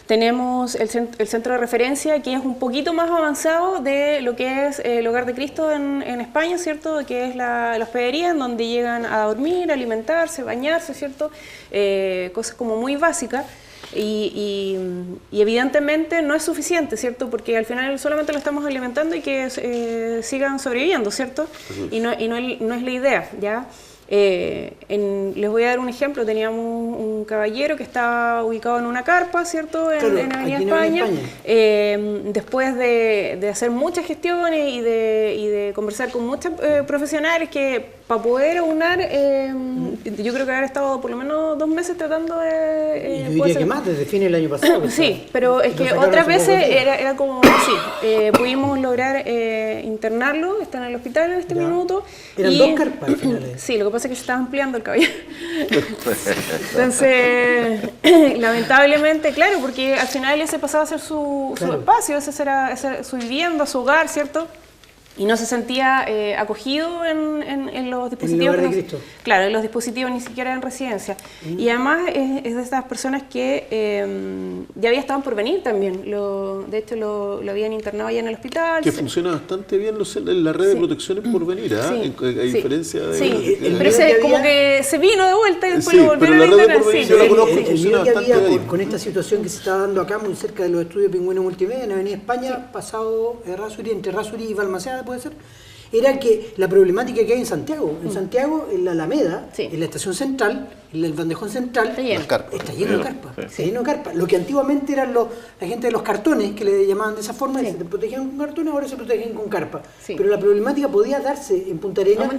tenemos el centro de referencia, que es un poquito más avanzado de lo que es el Hogar de Cristo en España, ¿cierto? Que es la hospedería, en donde llegan a dormir, alimentarse, bañarse, ¿cierto? Cosas como muy básicas. Y evidentemente no es suficiente, ¿cierto? Porque al final solamente lo estamos alimentando y que sigan sobreviviendo, ¿cierto? Y no es la idea, ¿ya? Les voy a dar un ejemplo. Teníamos un caballero que estaba ubicado en una carpa, ¿cierto? En Avenida España. Después de hacer muchas gestiones y de conversar con muchos profesionales que para poder aunar, yo creo que haber estado por lo menos 2 meses tratando de... yo diría que más, desde fin del año pasado. Sí, pero es que otras veces era como así. Pudimos lograr internarlo, está en el hospital en este minuto. Eran 2 carpas al final. Sí, lo que pasa es que se estaba ampliando el caballero. Entonces, lamentablemente, claro, porque al final ese pasaba a ser su espacio, ese era su vivienda, su hogar, ¿cierto? Y no se sentía acogido en los dispositivos. En el Hogar de Cristo. Claro, en los dispositivos ni siquiera en residencia. Y además es de estas personas que ya estaban por venir también. De hecho, lo habían internado allá en el hospital. Que funciona bastante bien la red de protecciones por venir, ¿ah? Sí. A diferencia de... Sí, pero como que se vino de vuelta y después Sí, lo volvieron pero a la red de internar. por venir Sí. yo la conozco, El funciona miedo que bastante había bien. con esta situación que se está dando acá, muy cerca de los estudios Pingüino Multimedia, en Avenida España, pasado Errázuriz, entre Errázuriz y Balmaceda, puede ser, era que la problemática que hay en Santiago, en la Alameda, en la estación central, en el bandejón central, Está lleno. está lleno de carpas. Está lleno de carpas. Lo que antiguamente eran la gente de los cartones, que le llamaban de esa forma, se protegían con cartones, ahora se protegen con carpas. Sí. Pero la problemática podía darse en Punta Arenas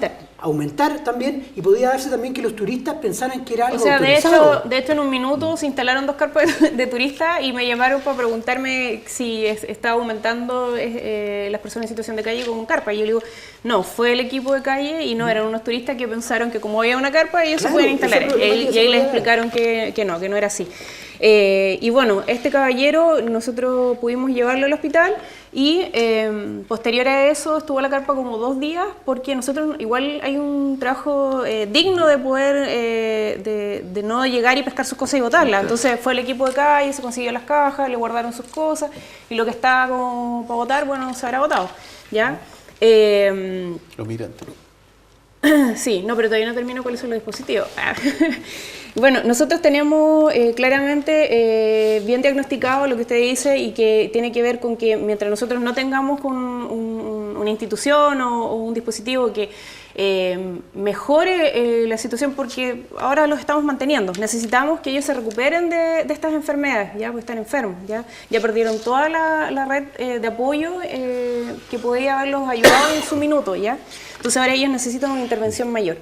aumentar también, y podía darse también que los turistas pensaran que era algo O sea, autorizado. de hecho en un minuto se instalaron 2 carpas de turistas y me llamaron para preguntarme si estaba aumentando las personas en situación de calle con carpa. Y yo le digo, no, fue el equipo de calle y no, eran unos turistas que pensaron que como había una carpa ellos Claro, se podían instalar. esa Y ahí les explicaron que no era así. Y bueno, este caballero nosotros pudimos llevarlo al hospital y posterior a eso estuvo la carpa como 2 días porque nosotros igual hay un trabajo digno de poder de no llegar y pescar sus cosas y botarlas. Entonces fue el equipo de calle, se consiguió las cajas, le guardaron sus cosas y lo que estaba como para botar, bueno, se habrá botado, ¿ya? Lo miran. Sí, no, pero todavía no termino cuáles son los dispositivos. Bueno, nosotros tenemos claramente bien diagnosticado lo que usted dice y que tiene que ver con que mientras nosotros no tengamos una institución o un dispositivo que mejore la situación, porque ahora los estamos manteniendo, necesitamos que ellos se recuperen de estas enfermedades, ya, porque están enfermos, ya perdieron toda la red de apoyo que podía haberlos ayudado en su minuto, ya. Entonces ahora ellos necesitan una intervención mayor.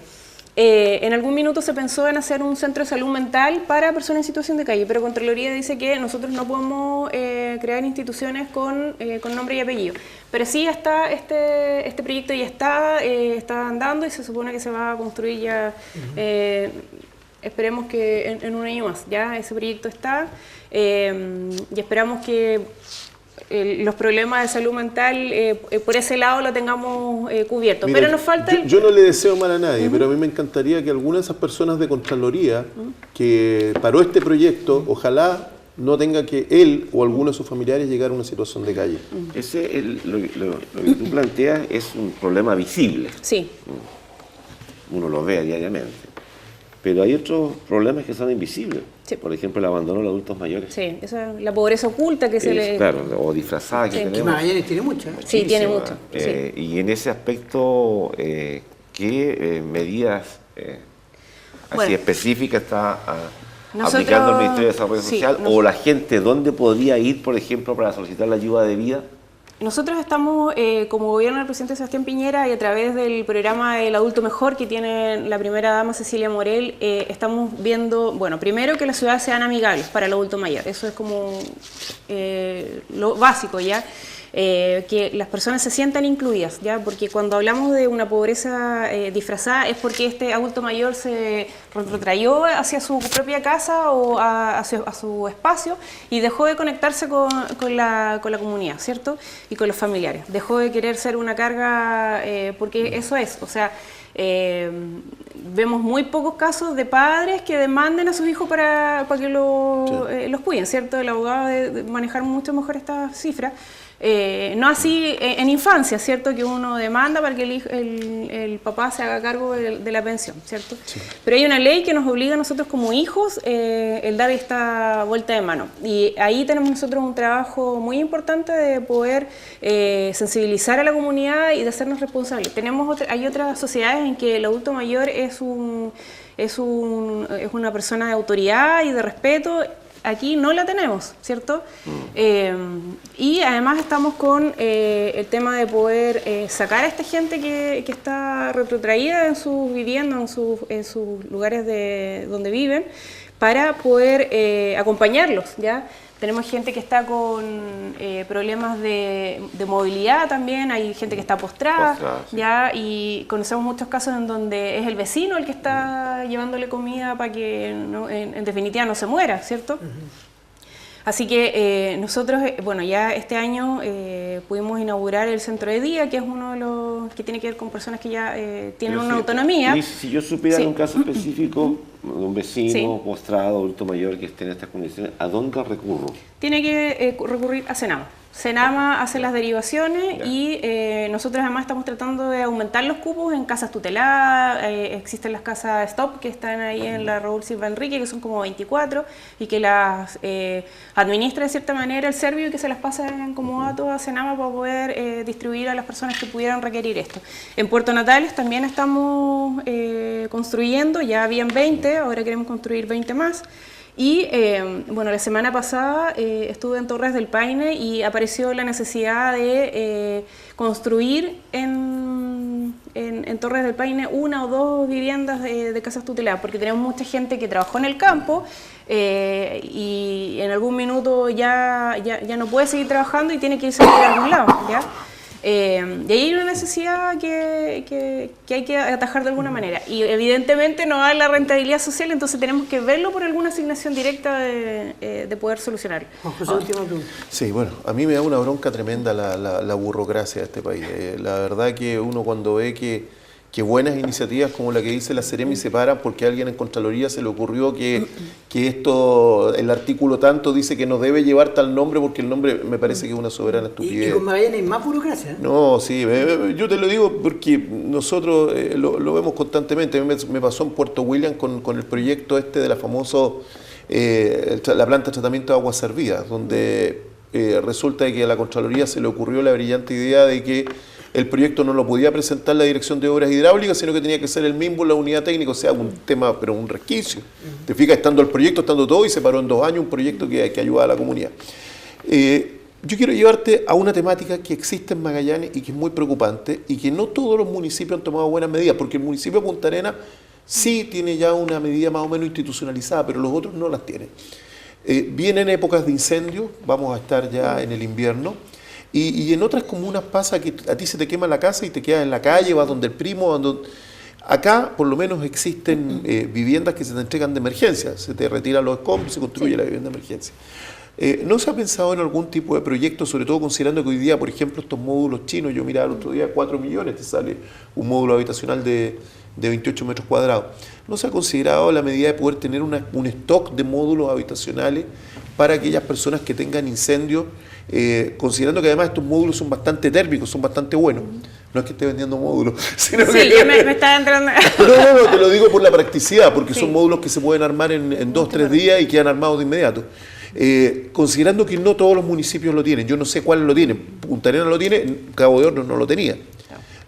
En algún minuto se pensó en hacer un centro de salud mental para personas en situación de calle, pero Contraloría dice que nosotros no podemos crear instituciones con nombre y apellido. Pero sí está este proyecto ya está andando y se supone que se va a construir ya, esperemos que en un año más. Ya ese proyecto está y esperamos que los problemas de salud mental por ese lado lo tengamos cubierto. Mira, pero nos falta... yo no le deseo mal a nadie, pero a mí me encantaría que alguna de esas personas de Contraloría que paró este proyecto, ojalá no tenga que él o alguno de sus familiares llegar a una situación de calle. Ese, lo que tú planteas es un problema visible. Sí. Uno lo ve diariamente. Pero hay otros problemas que son invisibles. Sí. Por ejemplo, el abandono de los adultos mayores. Sí, esa la pobreza oculta que se le... Claro, o disfrazada que Sí. tenemos. Que Magallanes tiene mucha. Sí, tiene Muchísima. mucho. Sí. Y en ese aspecto, ¿qué medidas así Bueno. específicas está Nosotros- aplicando el Ministerio de Desarrollo sí, Social? ¿O la gente dónde podría ir, por ejemplo, para solicitar la ayuda de vida? Nosotros estamos, como gobierno del presidente Sebastián Piñera y a través del programa El Adulto Mejor que tiene la primera dama Cecilia Morel, estamos viendo, bueno, primero que las ciudades sean amigables para el adulto mayor, eso es como lo básico, ¿ya? Que las personas se sientan incluidas, ¿ya? Porque cuando hablamos de una pobreza disfrazada es porque este adulto mayor se retrotrayó hacia su propia casa o a su espacio y dejó de conectarse con la comunidad, ¿cierto? Y con los familiares. Dejó de querer ser una carga, porque eso es, o sea, vemos muy pocos casos de padres que demanden a sus hijos para que los cuiden, ¿cierto? El abogado debe manejar mucho mejor estas cifras. No así en infancia, ¿cierto? Que uno demanda para que el papá se haga cargo de la pensión, ¿cierto? Sí. Pero hay una ley que nos obliga a nosotros como hijos el dar esta vuelta de mano. Y ahí tenemos nosotros un trabajo muy importante de poder sensibilizar a la comunidad y de hacernos responsables. Hay otras sociedades en que el adulto mayor es una persona de autoridad y de respeto. Aquí no la tenemos, ¿cierto? Y además estamos con el tema de poder sacar a esta gente que está retrotraída en sus viviendas, en sus lugares donde viven, para poder acompañarlos, ¿ya? Tenemos gente que está con problemas de movilidad también, hay gente que está postrada, sí. ¿Ya? Y conocemos muchos casos en donde es el vecino el que está llevándole comida para que en definitiva no se muera, ¿cierto? Así que nosotros, bueno, ya este año pudimos inaugurar el centro de día, que es uno de los que tiene que ver con personas que ya tienen una autonomía. Y si yo supiera un caso específico de un vecino postrado, adulto mayor que esté en estas condiciones, ¿a dónde recurro? Tiene que recurrir a Senama. Senama hace las derivaciones y nosotros además estamos tratando de aumentar los cupos en casas tuteladas. Existen las casas Stop que están ahí en la Raúl Silva Enrique, que son como 24 y que las administra de cierta manera el Servio y que se las pasa en comodato a Senama para poder distribuir a las personas que pudieran requerir esto. En Puerto Natales también estamos construyendo, ya habían 20, ahora queremos construir 20 más. Y bueno, la semana pasada estuve en Torres del Paine y apareció la necesidad de construir en Torres del Paine 1 o 2 viviendas de casas tuteladas, porque tenemos mucha gente que trabajó en el campo y en algún minuto ya no puede seguir trabajando y tiene que irse a vivir a algún lado, ¿ya? Y ahí hay una necesidad que hay que atajar de alguna manera. Y evidentemente no da la rentabilidad social, entonces tenemos que verlo por alguna asignación directa de poder solucionarlo. Juan José, última pregunta. Sí, bueno, a mí me da una bronca tremenda la burocracia de este país. La verdad que uno cuando ve que buenas iniciativas como la que dice la Seremi se paran porque a alguien en Contraloría se le ocurrió que esto, el artículo tanto dice que no debe llevar tal nombre porque el nombre me parece que es una soberana estupidez. Y con Magallanes hay más burocracia, ¿eh? No, sí, yo te lo digo porque nosotros lo vemos constantemente. A mí me pasó en Puerto William con el proyecto este de la famosa la planta de tratamiento de aguas servidas, donde resulta que a la Contraloría se le ocurrió la brillante idea de que el proyecto no lo podía presentar la Dirección de Obras Hidráulicas, sino que tenía que ser el mismo la unidad técnica, o sea, un tema, pero un resquicio. Te fijas, estando el proyecto, estando todo, y se paró en 2 años un proyecto que ayuda a la comunidad. Yo quiero llevarte a una temática que existe en Magallanes y que es muy preocupante y que no todos los municipios han tomado buenas medidas, porque el municipio de Punta Arenas sí tiene ya una medida más o menos institucionalizada, pero los otros no las tienen. Vienen épocas de incendio, vamos a estar ya en el invierno, y en otras comunas pasa que a ti se te quema la casa y te quedas en la calle, vas donde el primo, Acá por lo menos existen viviendas que se te entregan de emergencia, se te retiran los escombros y se construye la vivienda de emergencia. ¿No se ha pensado en algún tipo de proyecto, sobre todo considerando que hoy día, por ejemplo, estos módulos chinos, yo miraba el otro día, 4 millones te sale un módulo habitacional de 28 metros cuadrados? ¿No se ha considerado la medida de poder tener un stock de módulos habitacionales para aquellas personas que tengan incendios, considerando que además estos módulos son bastante térmicos, son bastante buenos? No es que esté vendiendo módulos, sino sí, que... ya me está entrando... No, te lo digo por la practicidad, porque son módulos que se pueden armar en 2 o 3 días y quedan armados de inmediato. Considerando que no todos los municipios lo tienen, yo no sé cuáles lo tienen, Punta Arenas lo tiene, Cabo de Hornos no lo tenía.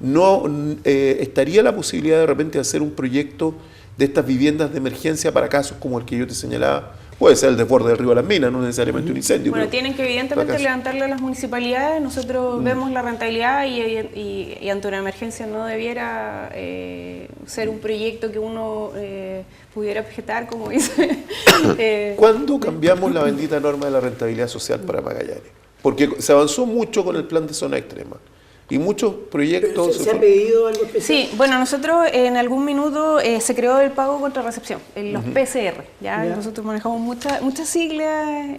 ¿No estaría la posibilidad de repente de hacer un proyecto de estas viviendas de emergencia para casos como el que yo te señalaba? Puede ser el desborde del río de las Minas, no necesariamente un incendio. Bueno, tienen que evidentemente levantarlo a las municipalidades. Nosotros vemos la rentabilidad y ante una emergencia no debiera ser un proyecto que uno pudiera objetar, como dice. ¿Cuándo cambiamos la bendita norma de la rentabilidad social para Magallanes? Porque se avanzó mucho con el plan de zona extrema. Y muchos proyectos... ¿Se ha pedido algo especial? Sí, bueno, nosotros en algún minuto se creó el pago contra recepción, los PCR, ¿ya? Nosotros manejamos muchas siglas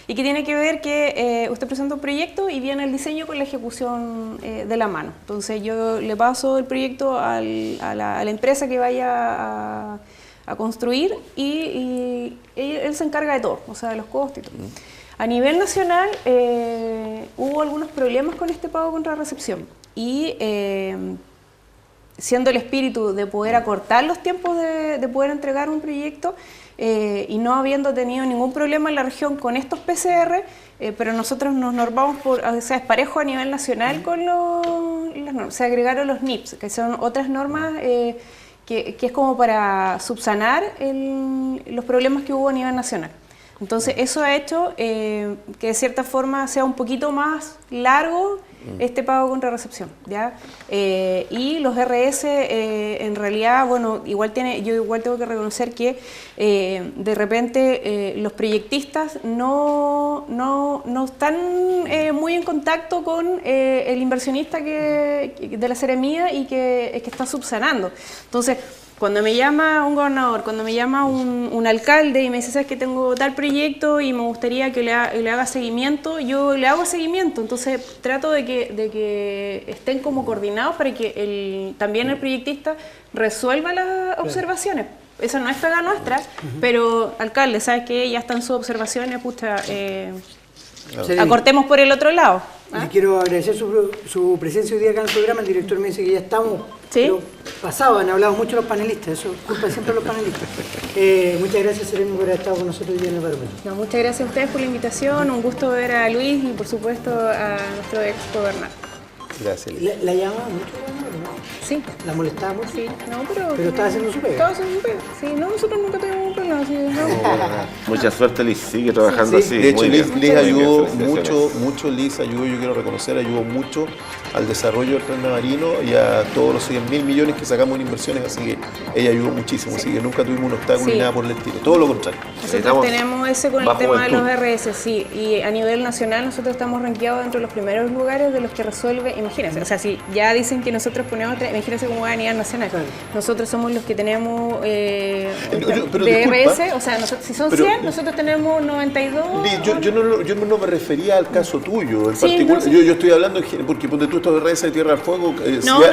y que tiene que ver que usted presenta un proyecto y viene el diseño con la ejecución de la mano. Entonces yo le paso el proyecto a la empresa que vaya a construir y él se encarga de todo, o sea, de los costos y todo. A nivel nacional hubo algunos problemas con este pago contra recepción y siendo el espíritu de poder acortar los tiempos de poder entregar un proyecto y no habiendo tenido ningún problema en la región con estos PCR, pero nosotros nos normamos o sea, es parejo a nivel nacional con las normas. Se agregaron los NIPS, que son otras normas que es como para subsanar los problemas que hubo a nivel nacional. Entonces eso ha hecho que de cierta forma sea un poquito más largo este pago contra recepción, ¿ya? Y los RS en realidad, bueno, yo igual tengo que reconocer que de repente los proyectistas no están muy en contacto con el inversionista de la Seremía y que está subsanando. Entonces, cuando me llama un gobernador, cuando me llama un alcalde y me dice, ¿sabes que tengo tal proyecto y me gustaría que le haga seguimiento? Yo le hago seguimiento, entonces trato de que estén como coordinados para que también el proyectista resuelva las observaciones. Eso no es pega nuestra, pero alcalde, ¿sabes qué? Ya están sus observaciones, pucha, acortemos por el otro lado. Le quiero agradecer su presencia hoy día acá en el programa. El director me dice que ya estamos pasados, han hablado mucho los panelistas, eso culpa siempre de los panelistas. Muchas gracias, Seremi, por haber estado con nosotros hoy día en el Barómetro. No, muchas gracias a ustedes por la invitación, un gusto ver a Luis y por supuesto a nuestro ex gobernador. Gracias, ¿La llamaba mucho, no? Sí. ¿La molestaba mucho? Sí, no, pero estaba haciendo su pega. Estaba haciendo su pega. Sí, no, nosotros nunca tuvimos un problema. no, sí, no. Mucha suerte, Liz. Sigue trabajando así. De hecho, muy Liz bien. ayudó Muy bien, mucho, Liz ayudó, yo quiero reconocer, ayudó mucho al desarrollo del Plan Navarino y a todos los 100.000 millones que sacamos en inversiones, así que ella ayudó muchísimo, así que nunca tuvimos un obstáculo ni nada por el estilo, todo lo contrario. Nosotros tenemos ese con el bajo tema de juventud. los RS, sí, y a nivel nacional nosotros estamos rankeados dentro de los primeros lugares de los que resuelve, imagínense, o sea, si ya dicen que nosotros ponemos, imagínense cómo va a nivel nacional, nosotros somos los que tenemos pero de disculpa, RS, o sea, si son pero- 100, nosotros tenemos 92. Liz, yo no me refería al caso tuyo en Sí, particular, no, sí. yo estoy hablando, porque ponte tú estos RS de Tierra del Fuego,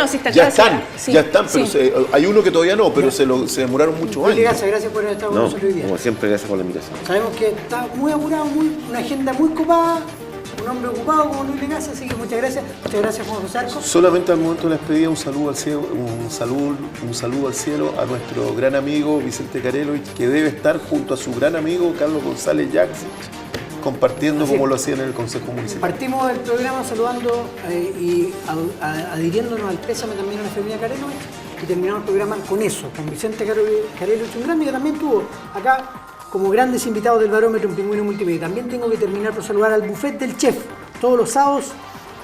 Sí está ya claro, están, pero sí. hay uno que todavía no, pero se demoraron muchos Willy años. Gaza, gracias por haber estado con No, nosotros hoy día. como siempre, gracias por la invitación. Sabemos que está muy apurado, una agenda muy ocupada, un hombre ocupado como Luis Gaza, así que muchas gracias Juan José Arcos. Solamente al momento de la despedida un saludo al cielo, un saludo al cielo a nuestro gran amigo Vicente Carelovich, que debe estar junto a su gran amigo Carlos González Jackson, compartiendo como lo hacían en el Consejo Municipal. Partimos del programa saludando y adhiriéndonos al pésame también a la familia Carelovich y terminamos el programa con eso, con Vicente Carelovich, un grande que también tuvo acá como grandes invitados del Barómetro en Pingüino Multimedia. También tengo que terminar por saludar al buffet del chef, todos los sábados,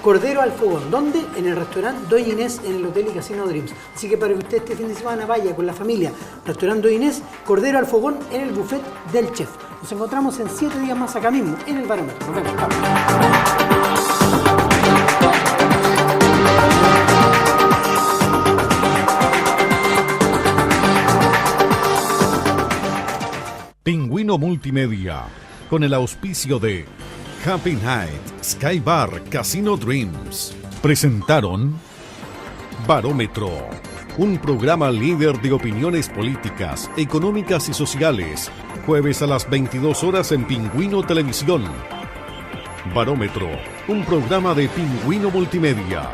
Cordero al Fogón. ¿Dónde? En el restaurante Doña Inés, en el Hotel y Casino Dreams. Así que para que usted este fin de semana vaya con la familia, restaurante Doña Inés, Cordero al Fogón en el buffet del chef. Nos encontramos en 7 días más acá mismo, en el Barómetro. Nos vemos. Pingüino Multimedia, con el auspicio de Happy Night, Sky Bar, Casino Dreams, presentaron Barómetro, un programa líder de opiniones políticas, económicas y sociales, jueves a las 22 horas en Pingüino Televisión. Barómetro, un programa de Pingüino Multimedia.